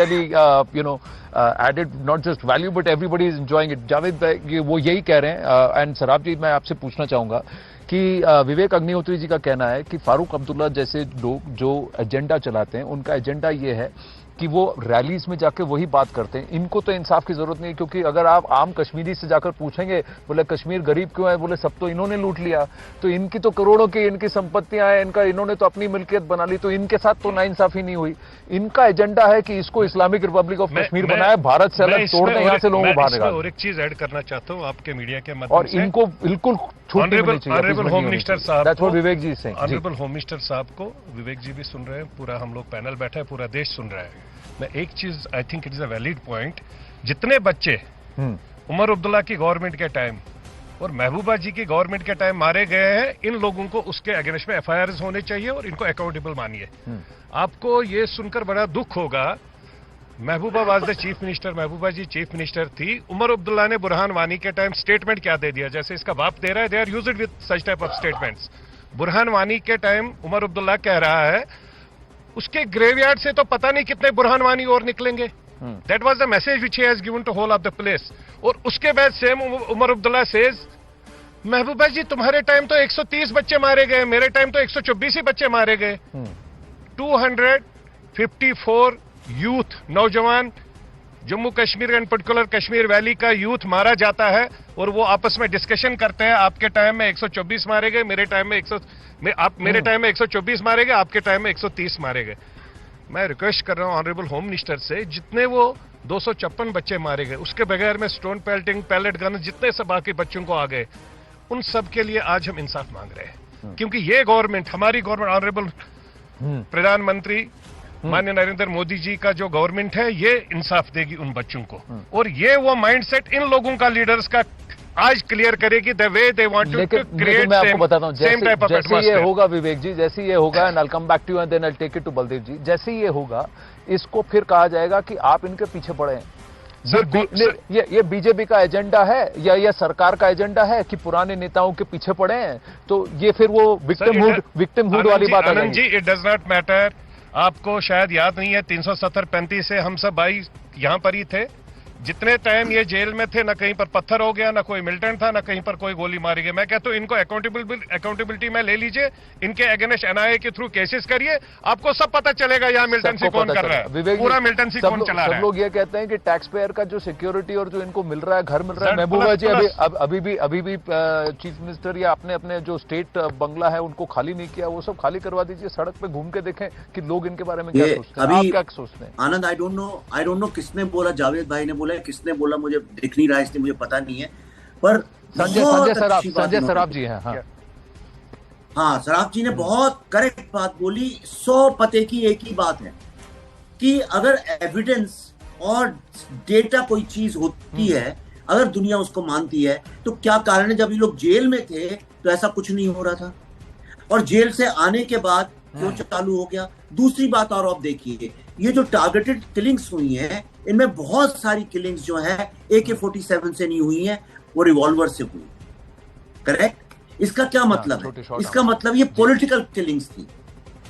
added not just value but everybody is enjoying it. Javed bhai वो यही कह रहे हैं and सराब जी मैं आपसे पूछना चाहूंगा कि विवेक अग्निहोत्री जी का कहना है कि फारूक अब्दुल्ला जैसे लोग जो एजेंडा चलाते हैं उनका एजेंडा ये है कि वो रैलीज में जाकर वही बात करते हैं। इनको तो इंसाफ की जरूरत नहीं, क्योंकि अगर आप आम कश्मीरी से जाकर पूछेंगे, बोले कश्मीर गरीब क्यों है, बोले सब तो इन्होंने लूट लिया, तो इनकी तो करोड़ों की इनकी संपत्तियां हैं, इनका इन्होंने तो अपनी मिल्कियत बना ली, तो इनके साथ तो नाइंसाफी नहीं हुई। इनका एजेंडा है कि इसको इस्लामिक रिपब्लिक ऑफ कश्मीर बनाए, भारत से अलग तोड़ दें, यहाँ से लोगों को बाहर निकालें। और एक चीज ऐड करना चाहता हूँ आपके मीडिया के माध्यम और इनको बिल्कुल ऑनरेबल होम मिनिस्टर साहब, विवेक जी से ऑनरेबल होम मिनिस्टर साहब को विवेक जी भी सुन रहे हैं, पूरा हम लोग पैनल बैठा है, पूरा देश सुन रहा है। मैं एक चीज, I think it is a valid point, जितने बच्चे उमर अब्दुल्ला की गवर्नमेंट के टाइम और महबूबा जी की गवर्नमेंट के टाइम मारे गए हैं, इन लोगों को उसके अगेंस्ट में FIRs होने चाहिए और इनको अकाउंटेबल मानिए। आपको ये सुनकर बड़ा दुख होगा, Mehbooba was the chief minister, Mehbooba ji chief minister थी, उमर अब्दुल्ला ने बुरहान वानी के टाइम स्टेटमेंट क्या दे दिया, जैसे इसका बाप दे रहा है, they are used with such type of statements. Burhan Wani के टाइम उमर अब्दुल्ला कह रहा है उसके ग्रेवयार्ड से तो पता नहीं कितने बुरहान वानी और निकलेंगे। That was the message which he has given to whole of the place. और उसके बाद सेम उमर अब्दुल्ला सेज, महबूबा जी तुम्हारे टाइम तो 130 बच्चे मारे गए, मेरे टाइम तो 124 ही बच्चे मारे गए। 254 यूथ, नौजवान Jammu Kashmir and particular Kashmir valley का यूथ मारा जाता है और वो आपस में डिस्कशन करते हैं, आपके टाइम में 124 मारे गए, मेरे टाइम में मेरे टाइम में 124 मारे गए, आपके टाइम में 130 मारे गए। मैं रिक्वेस्ट कर रहा हूं ऑनरेबल होम मिनिस्टर से, जितने वो 256 बच्चे मारे गए, उसके बगैर में स्टोन पेल्टिंग, पैलेट गन, जितने से बाकी बच्चों को आ गए, उन सब के लिए आज हम इंसाफ मांग रहे हैं। क्योंकि ये गवर्नमेंट, हमारी गवर्नमेंट, ऑनरेबल प्रधानमंत्री माननीय नरेंद्र मोदी जी का जो गवर्नमेंट है, ये इंसाफ देगी उन बच्चों को। और ये वो माइंडसेट इन लोगों का, लीडर्स का आज क्लियर करेगी the way they want to create. मैं आपको बताता हूं, जैसे ये होगा विवेक जी, जैसे ये होगा, and I will come back to you and then I will take it to Baldev ji, जैसे ये होगा इसको फिर कहा जाएगा कि आप इनके पीछे पड़े हैं। ये बीजेपी का एजेंडा है या ये सरकार का एजेंडा है कि पुराने नेताओं के पीछे पड़े हैं, तो ये फिर वो विक्टिमहुड वाली बात आ जाएगी। जी, इट डज नॉट मैटर। आपको शायद याद नहीं है, 370-35 से हम सब भाई यहां पर ही थे। जितने टाइम ये जेल में थे, ना कहीं पर पत्थर हो गया, ना कोई मिलिटेंट था, ना कहीं पर कोई गोली मारी गई। मैं कहता हूं इनको अकाउंटेबिलिटी में ले लीजिए, इनके अगेंस्ट एनआईए के थ्रू केसेस करिए, आपको सब पता चलेगा यहाँ मिलिटेंसी कौन कर रहा है, पूरा मिलिटेंसी कौन चला रहा है। सब लोग ये कहते हैं कि टैक्स पेयर का जो सिक्योरिटी और जो इनको मिल रहा है, घर मिल रहा है, महबूबा जी अभी भी चीफ मिनिस्टर या अपने जो स्टेट बंगला है उनको खाली नहीं किया, वो सब खाली करवा दीजिए, सड़क पे घूम के देखें कि लोग इनके बारे में क्या सोचते हैं। आप क्या सोचते हैं? आनंद, आई डोंट नो किसने बोला, जावेद भाई ने बोला, किसने बोला, मुझे दिख नहीं रहा इसलिए मुझे पता नहीं है, पर संजय सराफ जी हैं। हाँ, सराफ जी ने बहुत करेक्ट बात बोली। 100 पते की एक ही बात है कि अगर एविडेंस और डेटा कोई चीज होती है, अगर दुनिया उसको मानती है, तो क्या कारण है जब ये लोग जेल में थे तो ऐसा कुछ नहीं हो रहा था, और जेल से आने के बाद क्यों चालू हो गया? दूसरी बात और आप देखिए, ये जो टारगेटेड किलिंग्स हुई हैं, इनमें बहुत सारी किलिंग्स जो है AK-47 से नहीं हुई हैं, वो रिवॉल्वर से हुई। करेक्ट? इसका क्या मतलब है? इसका मतलब ये पॉलिटिकल किलिंग्स थी,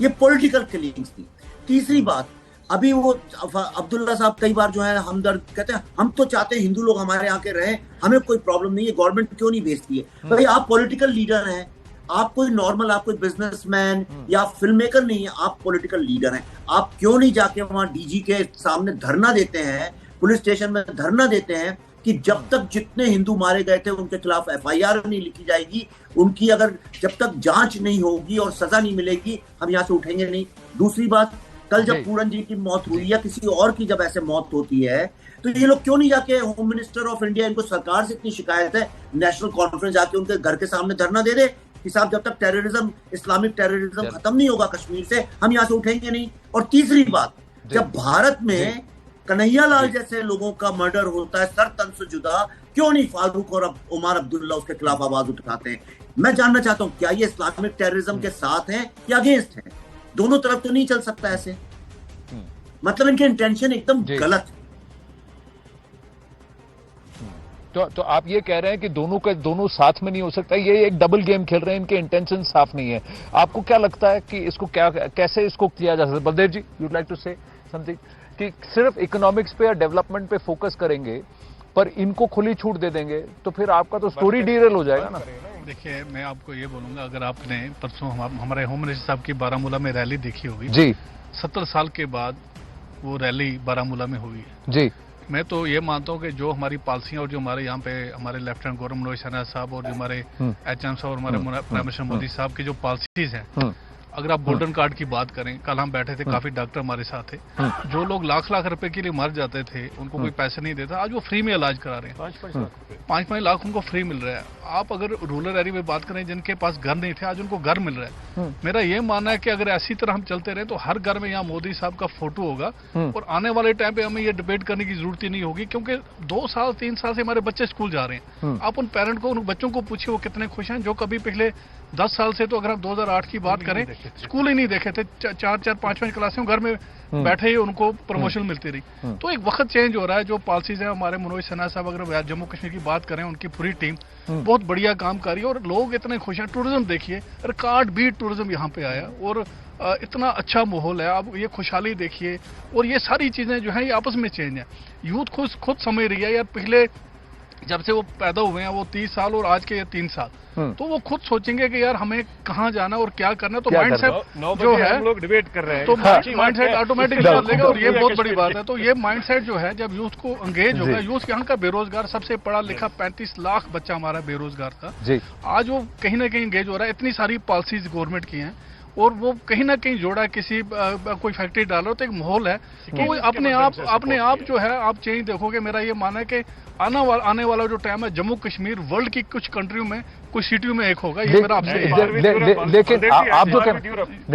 ये पॉलिटिकल किलिंग्स थी। तीसरी बात, अभी वो अब्दुल्ला साहब कई बार जो है हमदर्द कहते हैं, हम तो चाहते हैं हिंदू लोग हमारे यहाँ के रहें, हमें कोई प्रॉब्लम नहीं है, गवर्नमेंट क्यों नहीं भेजती है? भाई आप पॉलिटिकल लीडर हैं, आप कोई नॉर्मल, आप कोई बिजनेसमैन या फिल्म मेकर नहीं है, आप पॉलिटिकल लीडर हैं। आप क्यों नहीं जाके वहां डीजी के सामने धरना देते हैं, पुलिस स्टेशन में धरना देते हैं कि जब तक जितने हिंदू मारे गए थे उनके खिलाफ FIR नहीं लिखी जाएगी, उनकी अगर जब तक जांच नहीं होगी और सजा नहीं मिलेगी, हम यहाँ से उठेंगे नहीं। दूसरी बात, कल जब पूरन जी की मौत हुई या किसी और की जब ऐसे मौत होती है, तो ये लोग क्यों नहीं जाके, होम मिनिस्टर ऑफ इंडिया, इनको सरकार से इतनी शिकायत है, नेशनल कॉन्फ्रेंस जाके उनके घर के सामने धरना दे दे कि साहब जब तक टेररिज्म, इस्लामिक टेररिज्म खत्म नहीं होगा कश्मीर से, हम यहाँ से उठेंगे नहीं। और तीसरी बात, जब भारत में कन्हैया लाल जैसे लोगों का मर्डर होता है सर तन से जुदा, क्यों नहीं फारूक और उमर अब्दुल्ला उसके खिलाफ आवाज उठाते हैं? मैं जानना चाहता हूँ, क्या ये इस्लामिक टेररिज्म के साथ हैं या अगेंस्ट हैं? दोनों तरफ तो नहीं चल सकता ऐसे, मतलब इनके इंटेंशन एकदम गलत है। तो आप ये कह रहे हैं कि दोनों साथ में नहीं हो सकता, ये एक डबल गेम खेल रहे हैं, इनके इंटेंशन साफ नहीं है। आपको क्या लगता है कि इसको कैसे इसको किया जा सकता है? Baldev ji, you'd like to say something, कि सिर्फ इकोनॉमिक्स पे या डेवलपमेंट पे फोकस करेंगे पर इनको खुली छूट दे देंगे तो फिर आपका तो स्टोरी डीरेल हो जाएगा ना। देखिए, मैं आपको ये बोलूंगा, अगर आपने परसों हमारे होम मिनिस्टर साहब की बारामूला में रैली देखी होगी जी, 70 साल के बाद वो रैली बारामूला में हुई है जी। मैं तो ये मानता हूँ कि जो हमारी पॉलिसियां और जो हमारे यहाँ पे हमारे लेफ्टिनेंट गवर्नर मनोज सिन्हा साहब और जो हमारे HM साहब और हमारे प्राइम मिनिस्टर मोदी साहब की जो पॉलिसीज हैं, अगर आप गोल्डन कार्ड की बात करें, कल हम बैठे थे, काफी डॉक्टर हमारे साथ थे, जो लोग लाख रुपए के लिए मर जाते थे, उनको कोई पैसे नहीं देता, आज वो फ्री में इलाज करा रहे हैं। 5-5 लाख उनको फ्री मिल रहा है। आप अगर रूरल एरिया में बात करें, जिनके पास घर नहीं थे, आज उनको घर मिल रहा है। मेरा ये मानना है कि अगर ऐसी तरह हम चलते रहे तो हर घर में यहाँ मोदी साहब का फोटो होगा, और आने वाले टाइम पे हमें ये डिबेट करने की जरूरत ही नहीं होगी, क्योंकि 2 साल 3 साल से हमारे बच्चे स्कूल जा रहे हैं। आप उन पेरेंट को, उन बच्चों को पूछिए वो कितने खुश हैं, जो कभी पिछले 10 साल से, तो अगर आप 2008 की बात करें, स्कूल ही नहीं देखे थे, 4-4 5-5 क्लासें घर में बैठे ही उनको प्रमोशन मिलती रही। तो एक वक्त चेंज हो रहा है। जो पॉलिसीज है, हमारे मनोज सिन्हा साहब, अगर जम्मू कश्मीर की बात करें, उनकी पूरी टीम बहुत बढ़िया काम कर रही है और लोग इतने खुश हैं। टूरिज्म देखिए, रिकॉर्ड बीट टूरिज्म यहाँ पे आया और इतना अच्छा माहौल है। आप ये खुशहाली देखिए, और ये सारी चीजें जो है ये आपस में चेंज है। यूथ खुद समझ रही है यार, पिछले जब से वो पैदा हुए हैं, वो 30 साल और आज के ये 3 साल, तो वो खुद सोचेंगे कि यार हमें कहाँ जाना और क्या करना। तो माइंडसेट जो है, हम लोग डिबेट कर रहे हैं, तो माइंडसेट ऑटोमेटिक बदलेगा। और ये बहुत बड़ी बात है। तो ये माइंडसेट जो है, जब यूथ को एंगेज होगा, यूथ यहाँ का बेरोजगार, सबसे पढ़ा लिखा 35 लाख बच्चा हमारा बेरोजगार था, आज वो कहीं ना कहीं एंगेज हो रहा है। इतनी सारी पॉलिसीज गवर्नमेंट की हैं और वो कहीं ना कहीं जोड़ा, किसी कोई फैक्ट्री डालो तो एक माहौल है, तो वो अपने आप जो है आप चेंज देखोगे। मेरा ये मानना है कि आने वाला जो टाइम है, जम्मू कश्मीर वर्ल्ड की कुछ कंट्रियों में, कुछ सिटियों में एक होगा। ये मेरा आपसे लेकिन आप जो कह,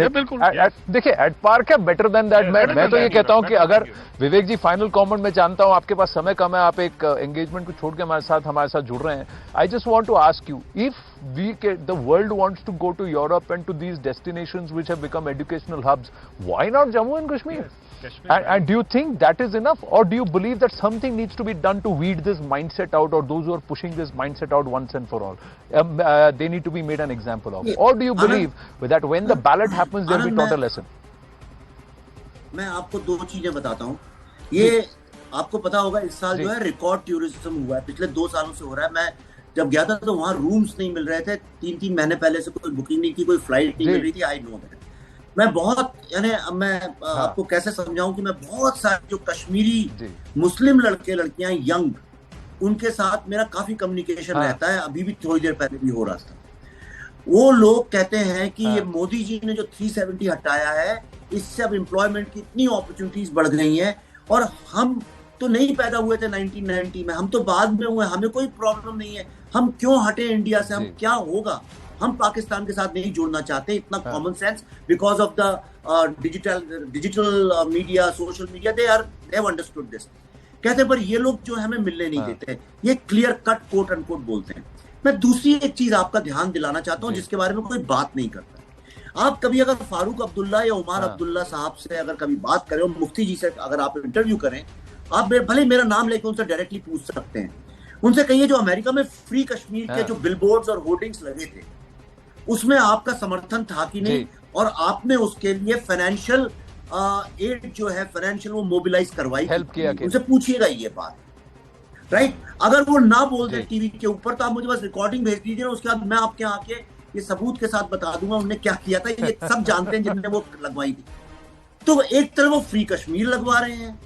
बिल्कुल देखिए एट पार क्या बेटर देन दैट। मैं तो ये कहता हूं कि अगर विवेक जी फाइनल कमेंट में जानता हूं आपके पास समय कम है, आप एक एंगेजमेंट को छोड़ के हमारे साथ जुड़ रहे हैं। I just want to ask you, if the world wants to go to Europe and to these destinations which have become educational hubs, why not Jammu and Kashmir? And do you think that is enough, or do you believe that something needs to be done to weed this mindset out, or those who are pushing this mindset out once and for all, they need to be made an example of? Or do you believe that when the ballot happens, they'll be taught a lesson? मैं आपको दो चीजें बताता हूँ। ये आपको पता होगा, इस साल जो है रिकॉर्ड टूरिज्म हुआ है, पिछले 2 सालों से हो रहा है। मैं जब गया था तो वहाँ रूम्स नहीं मिल रहे थे, 3-3 महीने पहले से कोई बुकिंग नहीं थी, कोई फ्लाइट नहीं मिल रही थी। I know that. मैं बहुत, यानी मैं आपको कैसे समझाऊं कि मैं बहुत सारे जो कश्मीरी मुस्लिम लड़के लड़कियां यंग, उनके साथ मेरा काफी कम्युनिकेशन रहता है। अभी भी थोड़ी देर पहले भी हो रहा था। वो लोग कहते हैं कि ये मोदी जी ने जो 370 हटाया है, इससे अब एम्प्लॉयमेंट की इतनी अपॉर्चुनिटीज बढ़ गई हैं, और हम तो नहीं पैदा हुए थे 1990 में, हम तो बाद में हुए, हमें कोई प्रॉब्लम नहीं है। हम क्यों हटे इंडिया से? हम क्या होगा? हम पाकिस्तान के साथ नहीं जुड़ना चाहते। इतना common sense, because of the digital media, social media, they have understood this. कहते पर ये लोग जो हमें मिलने नहीं देते, ये क्लियर कट कोट अनकोट बोलते हैं। मैं दूसरी एक चीज आपका ध्यान दिलाना चाहता हूं, जिसके बारे में कोई बात नहीं करता। आप कभी अगर फारूक अब्दुल्ला या उमर अब्दुल्ला साहब से अगर कभी बात करें, और मुफ्ती जी से अगर आप इंटरव्यू करें, आप भले मेरा नाम लेकर उनसे डायरेक्टली पूछ सकते हैं। उनसे कहिए जो अमेरिका में फ्री कश्मीर के जो बिलबोर्ड्स और होर्डिंग्स लगे थे, उसमें आपका समर्थन था कि नहीं, और आपने उसके लिए फाइनेंशियल एड जो है, फाइनेंशियल वो मोबिलाइज करवाई, हेल्प किया। उनसे पूछिएगा ये बात, राइट? अगर वो ना बोल दे टीवी के ऊपर, तो आप मुझे बस रिकॉर्डिंग भेज दीजिए, उसके बाद मैं आपके यहाँ आके ये सबूत के साथ बता दूंगा उन्होंने क्या किया था। ये सब जानते हैं जिनने वो लगवाई थी। तो एक तरफ वो फ्री कश्मीर लगवा रहे हैं,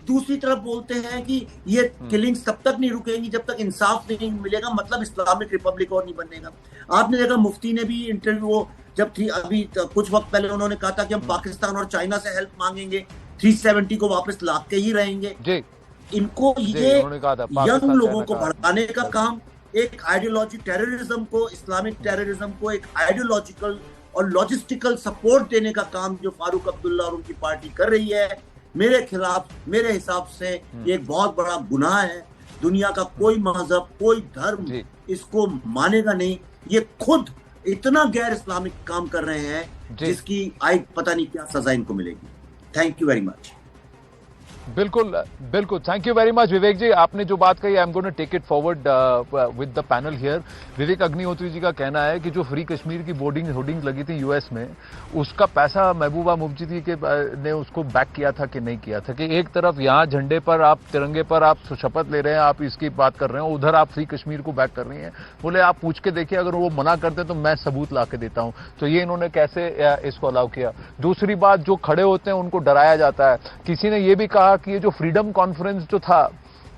दूसरी तरफ बोलते हैं कि ये किलिंग्स तब तक नहीं रुकेंगी जब तक इंसाफ नहीं मिलेगा, मतलब इस्लामिक रिपब्लिक और नहीं बनेगा। आपने देखा मुफ्ती ने भी इंटरव्यू जब थी, अभी कुछ वक्त पहले उन्होंने कहा था कि हम पाकिस्तान और चाइना से हेल्प मांगेंगे, 370 को वापस ला के ही रहेंगे। इनको ये यंग लोगों को भड़काने का काम, एक आइडियोलॉजी टेररिज्म को, इस्लामिक टेररिज्म को एक आइडियोलॉजिकल और लॉजिस्टिकल सपोर्ट देने का काम जो फारूक अब्दुल्ला और उनकी पार्टी कर रही है, मेरे खिलाफ, मेरे हिसाब से ये एक बहुत बड़ा गुनाह है। दुनिया का कोई मजहब, कोई धर्म इसको मानेगा नहीं। ये खुद इतना गैर इस्लामिक काम कर रहे हैं जिसकी पता नहीं क्या सजा इनको मिलेगी। Thank you very much. बिल्कुल बिल्कुल, thank you very much Vivek ji. आपने जो बात कही, I am going to take it forward with the panel here. Vivek Agnihotri ji का कहना है कि जो फ्री कश्मीर की होर्डिंग्स लगी थी यूएस में, उसका पैसा महबूबा मुफ्ती के ने उसको बैक किया था कि नहीं किया था। कि एक तरफ यहाँ झंडे पर आप, तिरंगे पर आप शपथ ले रहे हैं, आप इसकी बात कर रहे हैं, उधर आप फ्री कश्मीर को बैक कर रही हैं। बोले आप पूछ के देखिए, अगर वो मना करते तो मैं सबूत ला के देता हूं। तो ये इन्होंने कैसे इसको अलाउ किया। दूसरी बात, जो खड़े होते हैं उनको डराया जाता है। किसी ने ये भी कहा कि ये जो फ्रीडम कॉन्फ्रेंस जो था,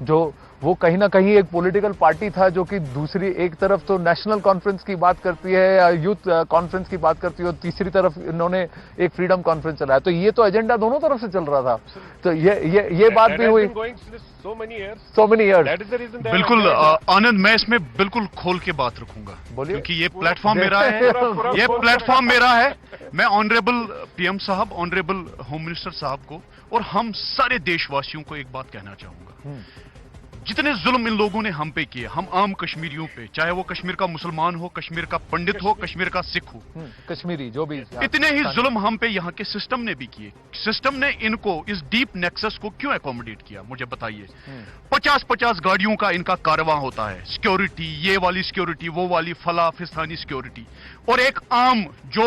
जो वो कहीं ना कहीं एक पॉलिटिकल पार्टी था, जो कि दूसरी एक तरफ तो नेशनल कॉन्फ्रेंस की बात करती है या यूथ कॉन्फ्रेंस की बात करती है, और तीसरी तरफ इन्होंने एक फ्रीडम कॉन्फ्रेंस चलाया। तो ये तो एजेंडा दोनों तरफ से चल रहा था। तो ये बात भी हुई so many years। बिल्कुल आनंद, मैं इसमें बिल्कुल खोल के बात रखूंगा, क्योंकि ये प्लेटफॉर्म मेरा है, ये प्लेटफॉर्म मेरा है। मैं ऑनरेबल पीएम साहब, ऑनरेबल होम मिनिस्टर साहब को और हम सारे देशवासियों को एक बात कहना चाहूंगा। जितने जुल्म इन लोगों ने हम पे किए, हम आम कश्मीरियों पे, चाहे वो कश्मीर का मुसलमान हो, कश्मीर का पंडित हो, कश्मीर का सिख हो, कश्मीरी जो भी, इतने ही जुल्म हम पे यहाँ के सिस्टम ने भी किए। सिस्टम ने इनको इस डीप नेक्सस को क्यों एकोमोडेट किया, मुझे बताइए। 50-50 गाड़ियों का इनका कारवां होता है, सिक्योरिटी, ये वाली सिक्योरिटी, वो वाली फला फिस्तानी सिक्योरिटी, और एक आम जो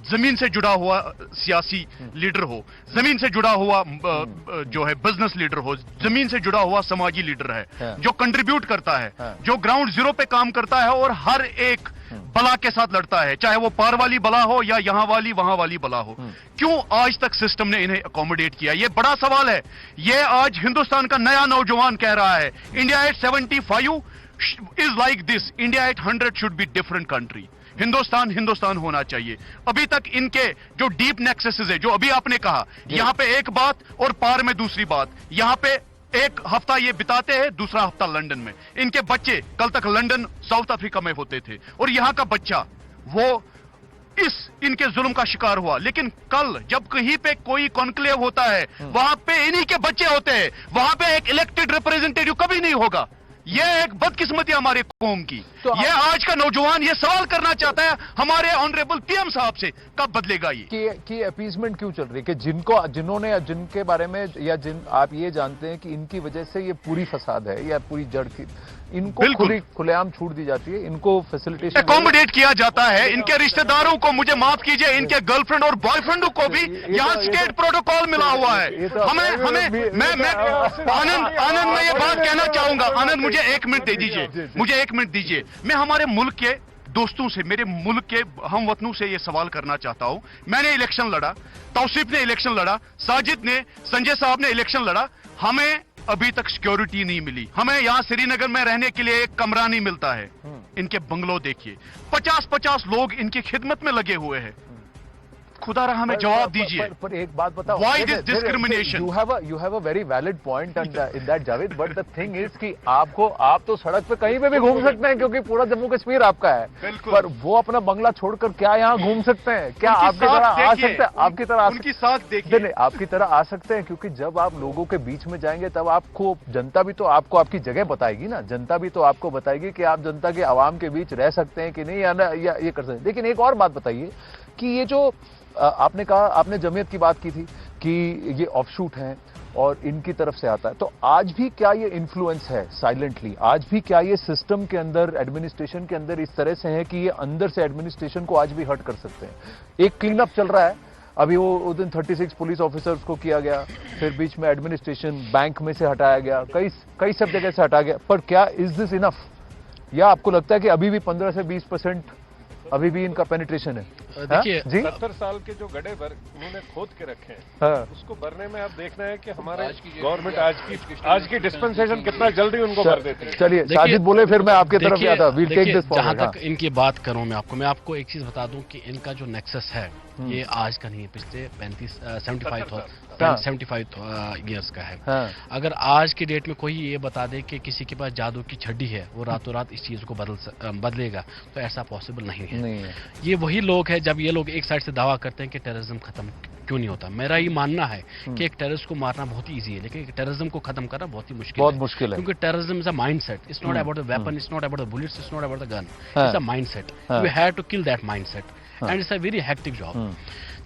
जमीन से जुड़ा हुआ सियासी लीडर हो, जमीन से जुड़ा हुआ जो है बिजनेस लीडर हो, जमीन से जुड़ा हुआ समाजी लीडर है, है, जो कंट्रीब्यूट करता है, जो ग्राउंड जीरो पे काम करता है और हर एक बला के साथ लड़ता है, चाहे वो पार वाली बला हो या यहां वाली वहां वाली बला हो। क्यों आज तक सिस्टम ने इन्हें अकोमोडेट किया? ये बड़ा सवाल है। ये आज हिंदुस्तान का नया नौजवान कह रहा है India at 75 is like this, India at 100 should be different country. Hindustan Hindustan होना चाहिए। अभी तक इनके जो डीप नेक्ससेस है, जो अभी आपने कहा, यहां पे एक बात और पार में दूसरी बात, यहां पे एक हफ्ता ये बिताते हैं, दूसरा हफ्ता लंदन में। इनके बच्चे कल तक लंदन साउथ अफ्रीका में होते थे और यहां का बच्चा वो इस इनके जुल्म का शिकार हुआ। लेकिन कल जब कहीं पे कोई कॉन्क्लेव होता है, वहां पे इन्हीं के बच्चे होते हैं, वहां पे एक इलेक्टेड रिप्रेजेंटेटिव कभी नहीं होगा। यह एक बदकिस्मती हमारे कौम की। तो यह आज का नौजवान ये सवाल करना चाहता है हमारे ऑनरेबल पीएम साहब से, कब बदलेगा ये? कि अपीजमेंट क्यों चल रही है? कि जिन्होंने या जिनके बारे में या जिन आप ये जानते हैं कि इनकी वजह से ये पूरी फसाद है या पूरी जड़ की, इनको खुलेआम छूट दी जाती है, इनको फैसिलिटेशन अकोमोडेट किया जाता है। इनके रिश्तेदारों को, मुझे माफ कीजिए, इनके गर्लफ्रेंड और बॉयफ्रेंड को भी यहाँ स्टेट प्रोटोकॉल मिला हुआ है। मैं आनंद मैं ये बात कहना चाहूंगा। आनंद मुझे 1 मिनट दे दीजिए, मुझे 1 मिनट दीजिए। मैं हमारे मुल्क के दोस्तों से, मेरे मुल्क के हम वतनों से ये सवाल करना चाहता हूं। मैंने इलेक्शन लड़ा, तौसीफ ने इलेक्शन लड़ा, साजिद ने, संजय साहब ने इलेक्शन लड़ा। हमें अभी तक सिक्योरिटी नहीं मिली। हमें यहां श्रीनगर में रहने के लिए एक कमरा नहीं मिलता है। इनके बंगलो देखिए, 50-50 लोग इनकी खिदमत में लगे हुए हैं। खुदा रहा हमें जवाब दीजिए। पर एक बात बताओ, why this discrimination? You have a very valid point in that Javed, but the thing is कि आप तो सड़क पे कहीं पे भी घूम सकते हैं क्योंकि पूरा जम्मू कश्मीर आपका है। पर वो अपना बंगला छोड़कर क्या यहाँ घूम सकते हैं? क्या आपकी तरह आ सकते हैं? आपकी तरह उनकी साथ देखिए। नहीं, आपकी तरह आ सकते हैं, क्योंकि जब आप लोगों के बीच में जाएंगे तब आपको जनता भी तो आपको आपकी जगह बताएगी ना। जनता भी तो आपको बताएगी कि आप जनता के आवाम के बीच रह सकते हैं कि नहीं, या ये कर सकते हैं। लेकिन एक और बात बताइए कि ये जो आपने कहा, आपने जमीयत की बात की थी कि ये ऑफशूट हैं और इनकी तरफ से आता है, तो आज भी क्या ये इन्फ्लुएंस है साइलेंटली? आज भी क्या ये सिस्टम के अंदर, एडमिनिस्ट्रेशन के अंदर इस तरह से है कि ये अंदर से एडमिनिस्ट्रेशन को आज भी हर्ट कर सकते हैं? एक क्लीन अप चल रहा है अभी, वो दिन 36 पुलिस ऑफिसर्स को किया गया, फिर बीच में एडमिनिस्ट्रेशन बैंक में से हटाया गया, कई सब जगह से हटा गया। पर क्या इज दिस इनफ, या आपको लगता है कि अभी भी 15 से 20% अभी भी इनका पेनिट्रेशन है? देखिए, 70 साल के जो गड्ढे उन्होंने खोद के रखे हैं, उसको भरने में अब देखना है कि हमारे गवर्नमेंट आज की डिस्पेंसेशन कितना जल्दी उनको भर देते हैं। चलिए साजिद बोले, फिर मैं आपके तरफ आता हूं। वील टेक दिस जहां तक इनकी बात करूं, मैं आपको एक चीज बता दूं कि इनका जो नेक्सस है ये आज का नहीं है, पिछले 75 ईयर्स का है। अगर आज की डेट में कोई ये बता दे कि किसी के पास जादू की छड़ी है, वो रातों रात इस चीज को बदलेगा, तो ऐसा पॉसिबल नहीं है। ये वही लोग हैं, जब ये लोग एक साइड से दावा करते हैं कि टेररिज्म खत्म क्यों नहीं होता। मेरा ये मानना है कि एक टेररिस्ट को मारना बहुत ईजी है, लेकिन टेररिज्म को खत्म करना बहुत ही मुश्किल है। क्योंकि terrorism is a mindset, it's not about the weapon, it's not about the bullets, it's not about the gun, it's a mindset. You have to kill that mindset and it's a very hectic job.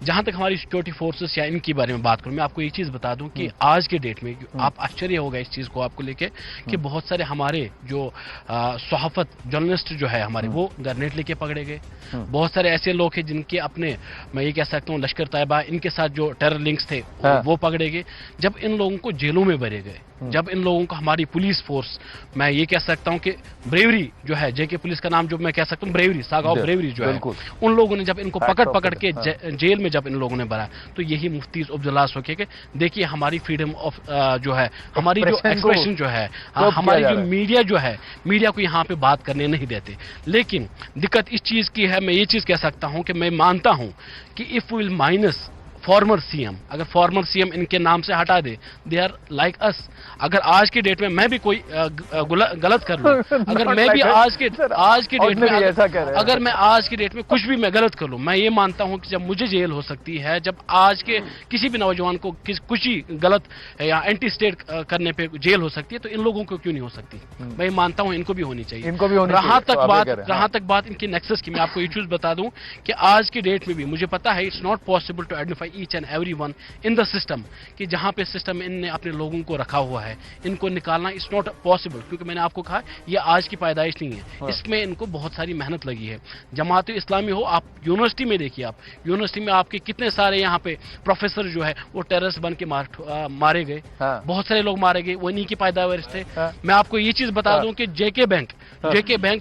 जहां तक हमारी security forces या इनके बारे में बात करूं, मैं आपको एक चीज बता दूं कि आज के डेट में आप आश्चर्य होगा इस चीज को आपको लेके कि बहुत सारे हमारे जो सहाफत जर्नलिस्ट जो है हमारे, वो ग्रेनेड लेके पकड़े गए। बहुत सारे ऐसे लोग हैं जिनके अपने, मैं ये कह सकता हूँ, लश्कर तैयबा, इनके साथ जो टेरर लिंक्स थे वो पकड़े गए। जब इन लोगों को जेलों में भरे गए, जब इन लोगों को हमारी पुलिस फोर्स, मैं ये कह सकता हूं कि ब्रेवरी जो है, जेके पुलिस का नाम जो मैं कह सकता हूं ब्रेवरी, सागा ऑफ ब्रेवरी जो है, उन लोगों ने जब इनको पकड़ के जेल में जब इन लोगों ने भरा, तो यही मुफ्ती उब्दुल्लाह हो के देखिए हमारी फ्रीडम ऑफ जो है, हमारी जो एक्सप्रेशन जो है, हमारी जो मीडिया जो है, मीडिया को यहाँ पे बात करने नहीं देते। लेकिन दिक्कत इस चीज की है, मैं ये चीज कह सकता हूं कि मैं मानता हूं कि if will minus farmer CM, अगर फॉर्मर सीएम इनके नाम से हटा दे, दे आर लाइक अस। अगर आज की डेट में मैं भी कोई गलत कर लूं, अगर मैं भी आज की डेट में अगर मैं आज की डेट में कुछ भी मैं गलत कर लूं, मैं ये मानता हूं कि जब मुझे जेल हो सकती है, जब आज के किसी भी नौजवान को कुछ ही गलत या एंटी स्टेट करने पे जेल हो सकती है, तो इन लोगों को क्यों नहीं हो सकती? मैं ये मानता हूं इनको भी होनी चाहिए। रहा तक बात इनकी नेक्सस की, मैं आपको ये चीज बता दूं कि आज की डेट में भी मुझे पता है it's not possible to identify each and every one in the system, कि जहाँ पे सिस्टम में इनने अपने लोगों को रखा हुआ है, इनको निकालना इट्स नॉट पॉसिबल, क्योंकि मैंने आपको कहा ये आज की पैदाइश नहीं है, इसमें इनको बहुत सारी मेहनत लगी है। जमात इस्लामी हो, आप यूनिवर्सिटी में देखिए, आप यूनिवर्सिटी में आपके कितने सारे यहाँ पे प्रोफेसर जो है वो टेररिस्ट बन के मारे गए, बहुत सारे लोग मारे गए, वो इन्हीं की पैदावार थे। मैं आपको ये चीज बता दूं कि जेके बैंक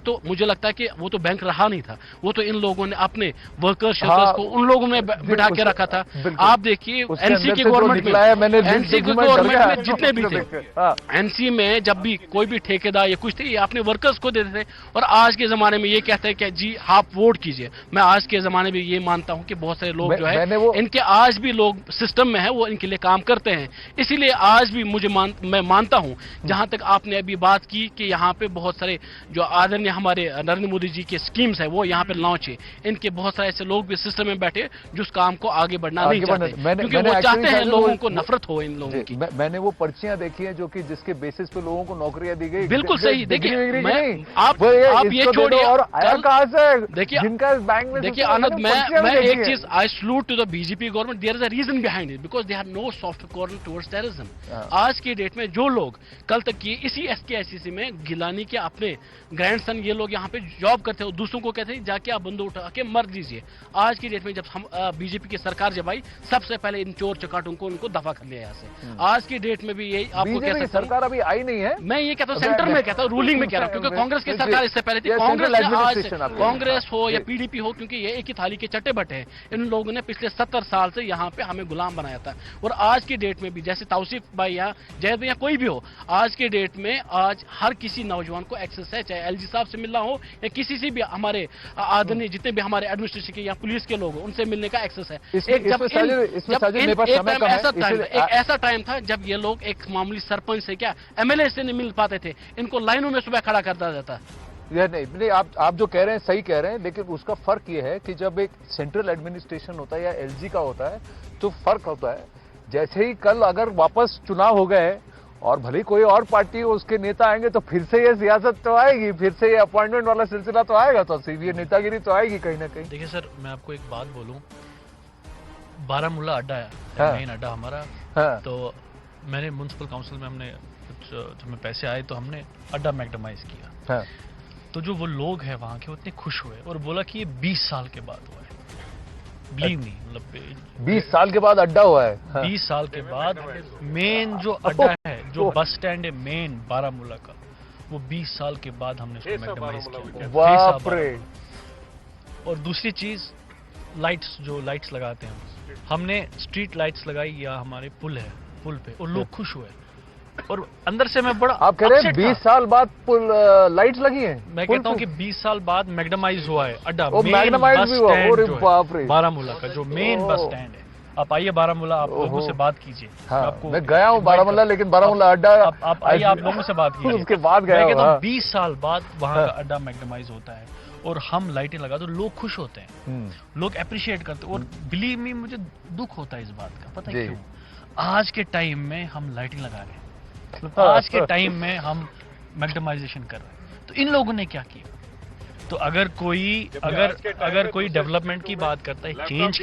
तो मुझे लगता है कि वो तो बैंक रहा नहीं था, वो तो इन लोगों ने अपने वर्कर्स को उन लोगों में बिठा के रखा था। आप देखिए एनसी की गवर्नमेंट में जितने भी थे, एनसी में जब भी कोई भी ठेकेदार या कुछ थे, ये अपने वर्कर्स को देते थे। और आज के जमाने में ये कहते हैं कि जी आप वोट कीजिए। मैं आज के जमाने में ये मानता हूं कि बहुत सारे लोग जो है इनके आज भी लोग सिस्टम में है, वो इनके लिए काम करते हैं। इसीलिए आज भी मैं मानता हूं, जहां तक आपने अभी बात की कि यहाँ पे बहुत सारे जो आदरणीय हमारे नरेंद्र मोदी जी के स्कीम्स है वो यहाँ पे लॉन्च है, इनके बहुत सारे ऐसे लोग भी सिस्टम में बैठे जो उस काम को आगे बढ़ना नहीं चाहते, क्योंकि वो चाहते हैं लोगों को नफरत हो इन लोगों की। मैंने वो पर्चियां देखी हैं जो कि जिसके बेसिस पे लोगों को नौकरियां दी गई। बिल्कुल सही। देखिए आप ये छोड़िए, और आया कहां से, देखिए जिनका बैंक में, देखिए आनंद, मैं एक चीज, I salute to the BJP government, there is a reason behind it, because they have no soft corner towards terrorism. आज की डेट में जो लोग कल तक किए इसी SKICC में गिलानी के अपने ग्रैंडसन, ये लोग यहाँ पे जॉब करते हो, दूसरों को कहते हैं जाके आप बंदूक उठा के मर दीजिए। आज की डेट में जब हम बीजेपी की सरकार जब आई, सबसे पहले इन चोर चकाटों को उनको दफा कर लिया यहाँ से। आज की डेट में भी यही आपको कह सकता हूं, सरकार अभी आई नहीं है, मैं ये कहता हूँ सेंटर में कहता हूँ, रूलिंग में कह रहा हूँ, क्योंकि कांग्रेस की सरकार इससे पहले थी। कांग्रेस हो या PDP हो, क्योंकि ये एक ही थाली के चट्टे बटे हैं। इन लोगों ने पिछले 70 साल से यहाँ पे हमें गुलाम बनाया था। और आज की डेट में भी जैसे तौसीफ भाई या जैद भाई या कोई भी हो, आज के डेट में आज हर किसी नौजवान को एक्सेस है, चाहे LG साहब से मिलना हो या किसी से भी हमारे आदरणीय जितने भी हमारे एडमिनिस्ट्रेशन के या पुलिस के लोग, उनसे मिलने का एक्सेस है। एक ऐसा टाइम था जब ये लोग एक मामूली सरपंच से क्या MLA से नहीं मिल पाते थे, इनको लाइनों में सुबह खड़ा करता जाता। नहीं, आप जो कह रहे हैं सही कह रहे हैं, लेकिन उसका फर्क ये है कि जब एक सेंट्रल एडमिनिस्ट्रेशन होता है या LG का होता है तो फर्क होता है। जैसे ही कल अगर वापस चुनाव हो गए और भले ही कोई और पार्टी उसके नेता आएंगे तो फिर से ये सियासत तो आएगी, फिर से ये अपॉइंटमेंट वाला सिलसिला तो आएगा, तो ये नेतागिरी तो आएगी कहीं ना कहीं। देखिए सर, मैं आपको एक बात बोलूं, बारामूला अड्डा है, मेन अड्डा हमारा, तो मैंने म्युनिसिपल काउंसिल में हमने कुछ हमें पैसे आए तो हमने अड्डा मैग्डमाइज किया। तो जो वो लोग हैं वहाँ के, वो इतने खुश हुए और बोला कि ये 20 साल के बाद हुआ है। बिलीव नहीं, मतलब 20 साल के बाद अड्डा हुआ है। 20 साल के बाद मेन जो अड्डा है, जो बस स्टैंड है मेन बारामूला का, वो 20 साल के बाद हमने उसको मैग्डमाइज किया। बाप रे। और दूसरी चीज, लाइट्स, जो लाइट्स लगाते हैं, हमने स्ट्रीट लाइट्स लगाई या हमारे पुल है, पुल पे, और लोग खुश हुए। और अंदर से मैं बड़ा, आप कह रहे हैं 20 साल बाद पुल लाइट्स लगी हैं? मैं कहता हूं कि 20 साल बाद मैग्डमाइज हुआ है अड्डा, बारामूला का जो मेन बस स्टैंड है। आप आइए बारामूला, आप लोगों से बात कीजिए। आपको मैं गया हूं बारामूला, लेकिन बारामूला अड्डा, आप आइए, आप लोगों से बात कीजिए। उसके बाद गया। मैं कहता हूं 20 साल बाद वहां का अड्डा मैग्डमाइज होता है और हम लाइटें लगा तो लोग खुश होते हैं, लोग अप्रिशिएट करते हैं। और बिलीव मी, मुझे दुख होता है इस बात का, पता है क्यों? आज के टाइम में हम लाइटिंग लगा रहे हैं, आज के टाइम में हम मैग्डमाइजेशन कर रहे हैं, तो इन लोगों ने क्या किया? तो अगर कोई डेवलपमेंट की बात करता है, चेंज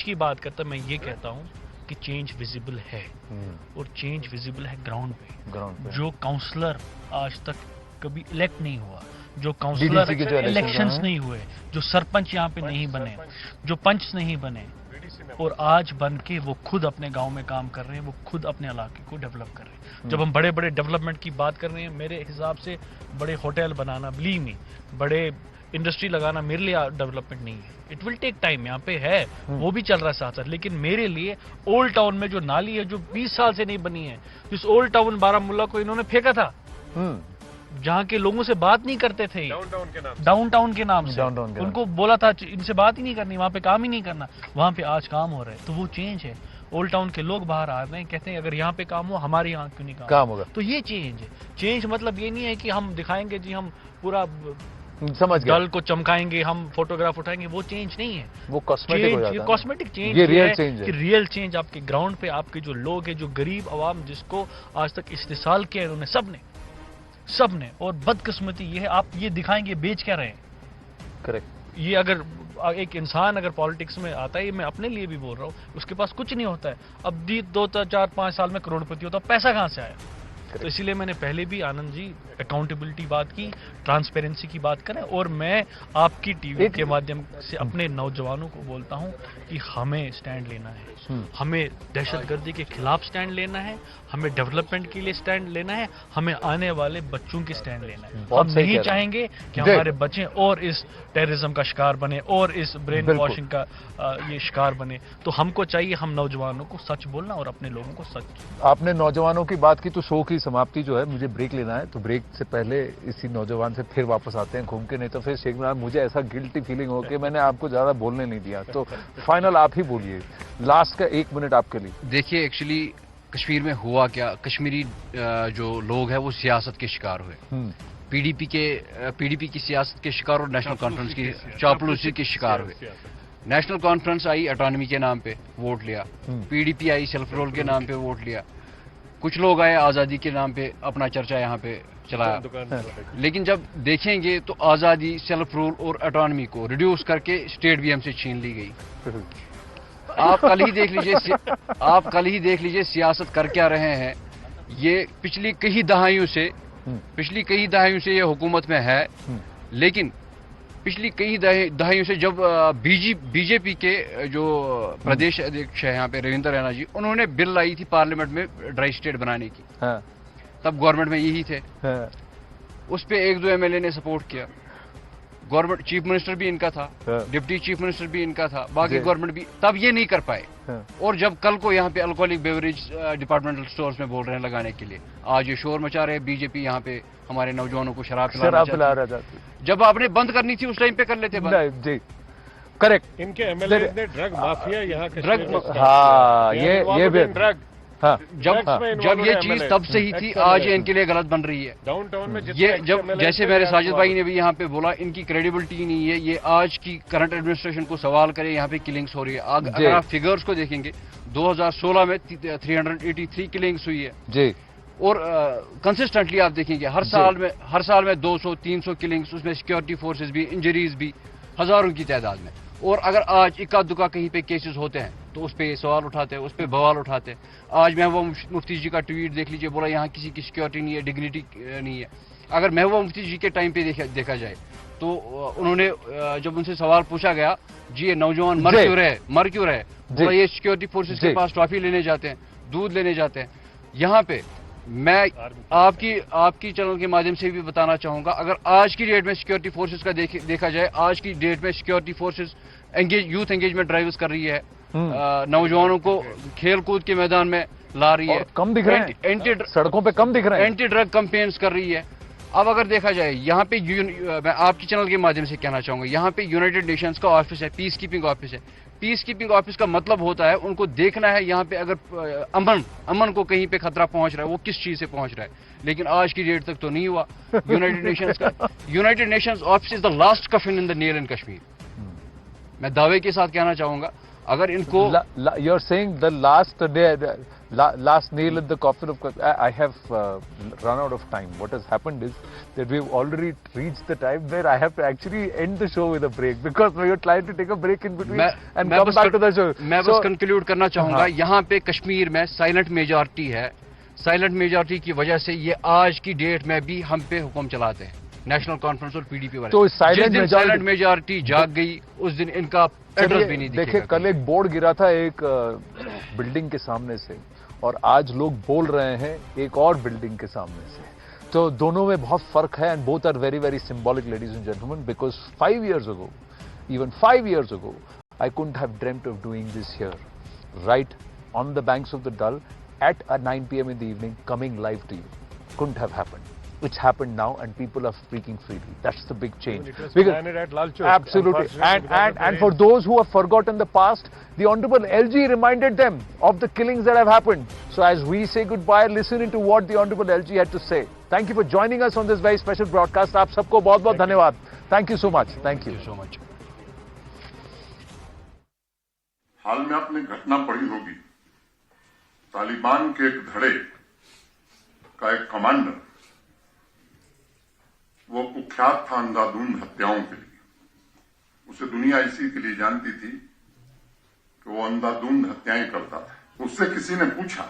की बात करता है, मैं ये कहता हूँ कि चेंज विजिबल है, और चेंज विजिबल है ग्राउंड पे। जो काउंसलर आज तक कभी इलेक्ट नहीं हुआ, जो काउंसलर इलेक्शंस नहीं हुए, जो सरपंच यहाँ पे नहीं बने, जो पंच नहीं बने, और आज बन के वो खुद अपने गांव में काम कर रहे हैं, वो खुद अपने इलाके को डेवलप कर रहे हैं। जब हम बड़े बड़े डेवलपमेंट की बात कर रहे हैं, मेरे हिसाब से बड़े होटल बनाना, बिलीव मी, बड़े इंडस्ट्री लगाना मेरे लिए डेवलपमेंट नहीं है। इट विल टेक टाइम, यहाँ पे है, वो भी चल रहा है साथ साथ। लेकिन मेरे लिए ओल्ड टाउन में जो नाली है, जो 20 साल से नहीं बनी है, इस ओल्ड टाउन बारामूला को इन्होंने फेंका था, जहाँ के लोगों से बात नहीं करते थे, डाउनटाउन के नाम से उनको बोला था इनसे बात ही नहीं करनी, वहाँ पे काम ही नहीं करना, वहाँ पे आज काम हो रहा है। तो वो चेंज है। ओल्ड टाउन के लोग बाहर आ रहे हैं, कहते हैं अगर यहाँ पे काम हो, हमारे यहाँ क्यों नहीं काम होगा? तो ये चेंज है। चेंज मतलब ये नहीं है कि हम दिखाएंगे जी हम पूरा समझ गए, दल को चमकाएंगे, हम फोटोग्राफ उठाएंगे, वो चेंज नहीं है। वो कॉस्मेटिक हो जाता है। ये कॉस्मेटिक चेंज, ये रियल चेंज है। कि रियल चेंज आपके ग्राउंड पे, आपके जो लोग हैं, जो गरीब आवाम जिसको आज तक इस्तेसाल किया है उन्होंने, सबने। और बदकिस्मती ये है, आप ये दिखाएंगे बेच क्या रहे हैं? करेक्ट। ये अगर एक इंसान अगर पॉलिटिक्स में आता है, ये मैं अपने लिए भी बोल रहा हूँ, उसके पास कुछ नहीं होता है, अब 2-4-5 साल में करोड़पति होता, पैसा कहाँ से आया? तो इसीलिए मैंने पहले भी आनंद जी अकाउंटेबिलिटी बात की, ट्रांसपेरेंसी की बात करें, और मैं आपकी टीवी के माध्यम से अपने नौजवानों को बोलता हूं कि हमें स्टैंड लेना है, हमें दहशतगर्दी के खिलाफ स्टैंड लेना है, हमें डेवलपमेंट के लिए स्टैंड लेना है, हमें आने वाले बच्चों की स्टैंड लेना है। हम नहीं चाहेंगे कि हमारे बच्चे और इस टेररिज्म का शिकार बने और इस ब्रेन वॉशिंग का ये शिकार बने। तो हमको चाहिए हम नौजवानों को सच बोलना और अपने लोगों को सच। आपने नौजवानों की बात की तो शो की समाप्ति जो है, मुझे ब्रेक लेना है, तो ब्रेक से पहले इसी नौजवान से फिर वापस आते हैं घूम के, नहीं तो फिर शेख इमरान मुझे ऐसा गिल्टी फीलिंग हो कि मैंने आपको ज्यादा बोलने नहीं दिया। तो फाइनल आप ही बोलिए, लास्ट का 1 मिनट आपके लिए। देखिए एक्चुअली कश्मीर में हुआ क्या, कश्मीरी जो लोग हैं वो सियासत के शिकार हुए, पीडीपी की सियासत के शिकार और नेशनल कॉन्फ्रेंस की चापलूसी के शिकार हुए। नेशनल कॉन्फ्रेंस आई ऑटोनॉमी के नाम पे वोट लिया, पीडीपी आई सेल्फ रोल के नाम पे वोट लिया, कुछ लोग आए आज़ादी के नाम पे अपना चर्चा यहाँ पे चलाया। लेकिन जब देखेंगे तो आज़ादी, सेल्फ रूल और ऑटोनॉमी को रिड्यूस करके स्टेट भी हमसे छीन ली गई। आप कल ही देख लीजिए सियासत कर क्या रहे हैं। ये पिछली कई दहाइयों से ये हुकूमत में है, लेकिन पिछली कई दहाइयों से जब बीजेपी के जो प्रदेश अध्यक्ष है यहाँ पे रविंद्र रैना जी, उन्होंने बिल लाई थी पार्लियामेंट में ड्राई स्टेट बनाने की, तब गवर्नमेंट में यही थे, उस पे 1-2 एमएलए ने सपोर्ट किया। गवर्नमेंट चीफ मिनिस्टर भी इनका था, डिप्टी चीफ मिनिस्टर भी इनका था, बाकी गवर्नमेंट भी, तब ये नहीं कर पाए। और जब कल को यहाँ पे अल्कोहलिक बेवरेज डिपार्टमेंटल स्टोर्स में बोल रहे हैं लगाने के लिए, आज ये शोर मचा रहे हैं बीजेपी यहाँ पे हमारे नौजवानों को शराब पिला रहा था। जब आपने बंद करनी थी उस टाइम पे कर लेते बंद। जी करेक्ट। इनके एमएलए ने ड्रग माफिया यहाँ ये भी ड्रग, हाँ, जब ये चीज तब से ही थी, आज ये इनके लिए गलत बन रही है। डाउनटाउन में ये जब जैसे मेरे साजिद भाई ने भी यहाँ पे बोला, इनकी क्रेडिबिलिटी नहीं है। ये आज की करंट एडमिनिस्ट्रेशन को सवाल करे, यहाँ पे किलिंग्स हो रही है। अगर आप फिगर्स को देखेंगे 2016 में 383 किलिंग्स हुई है जी, और कंसिस्टेंटली आप देखेंगे हर साल में 200-300 किलिंग्स, उसमें सिक्योरिटी फोर्सेस भी, इंजरीज भी हजारों की तादाद में। और अगर आज इक्का दुक्का कहीं पे केसेस होते हैं तो उस पे सवाल उठाते हैं, उस पे बवाल उठाते हैं। आज महबूबा मुफ्ती जी का ट्वीट देख लीजिए, बोला यहाँ किसी की सिक्योरिटी नहीं है, डिग्निटी नहीं है। अगर महबूबा मुफ्ती जी के टाइम पे देखा जाए तो उन्होंने जब उनसे सवाल पूछा गया, जी ये नौजवान मर क्यों रहे, बोला ये सिक्योरिटी फोर्सेज के पास टॉफी लेने जाते हैं, दूध लेने जाते हैं। यहाँ पे मैं आपकी चैनल के माध्यम से भी बताना चाहूंगा, अगर आज की डेट में सिक्योरिटी फोर्सेस का देखा जाए, आज की डेट में security forces youth engagement drives कर रही है, नौजवानों को खेल कूद के मैदान में ला रही है, कम दिख रहे हैं, सड़कों पे कम दिख रहे हैं, एंटी ड्रग कैंपेन्स कर रही है। अब अगर देखा जाए यहाँ पे मैं आपकी चैनल के माध्यम से कहना चाहूंगा, यहाँ पे यूनाइटेड नेशंस का ऑफिस है, पीस कीपिंग ऑफिस है। पीस कीपिंग ऑफिस का मतलब होता है उनको देखना है यहाँ पे अगर अमन को कहीं पे खतरा पहुंच रहा है, वो किस चीज से पहुंच रहा है। लेकिन आज की डेट तक तो नहीं हुआ। United Nations office is the last coffin in the nail in Kashmir. मैं दावे के साथ कहना चाहूंगा, अगर इनको you are saying the last nail in the coffin of I have run out of time. What has happened is that we've already reached the time where I have to actually end the show with a break, because we are trying to take a break in between and come back to the show. मैं बस conclude करना चाहूंगा, यहाँ पे कश्मीर में silent majority है। Silent majority की वजह से ये आज की डेट में भी हम पे हुक्म चलाते हैं, नेशनल कॉन्फ्रेंस और पीडीपी वाले। तो साइलेंट मेजॉरिटी जाग गई, उस दिन इनका एड्रेस भी नहीं दिखेगा। देखिए, कल एक बोर्ड गिरा था एक बिल्डिंग के सामने से, और आज लोग बोल रहे हैं एक और बिल्डिंग के सामने से। तो दोनों में बहुत फर्क है, and both are very very symbolic, ladies and gentleman, because 5 years ago, even 5 years ago, I couldn't have dreamt of doing this here, right on the banks of the Dal at 9 p.m. in the evening, coming live to you. Couldn't have happened. It's happened now, and people are speaking freely. That's the big change. It was planted at Lal Chowk. Absolutely. And for those who have forgotten the past, the Honorable LG reminded them of the killings that have happened. So as we say goodbye, listen into what the Honorable LG had to say. Thank you for joining us on this very special broadcast. आप सबको बहुत-बहुत धन्यवाद. Thank you so much. Thank you so much. हाल में आपने घटना पढ़ी होगी, तालिबान के एक धड़े का एक कमांडर, वो कुख्यात था अंधाधुंध हत्याओं के लिए, उसे दुनिया इसी के लिए जानती थी कि वो अंधाधुंध हत्याएं करता था। उससे किसी ने पूछा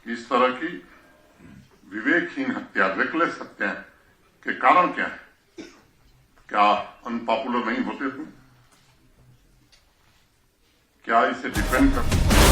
कि इस तरह की विवेकहीन हत्या, रेकलेस हत्या के कारण क्या है? क्या अनपॉपुलर नहीं होते तुम? क्या इसे डिफेंड कर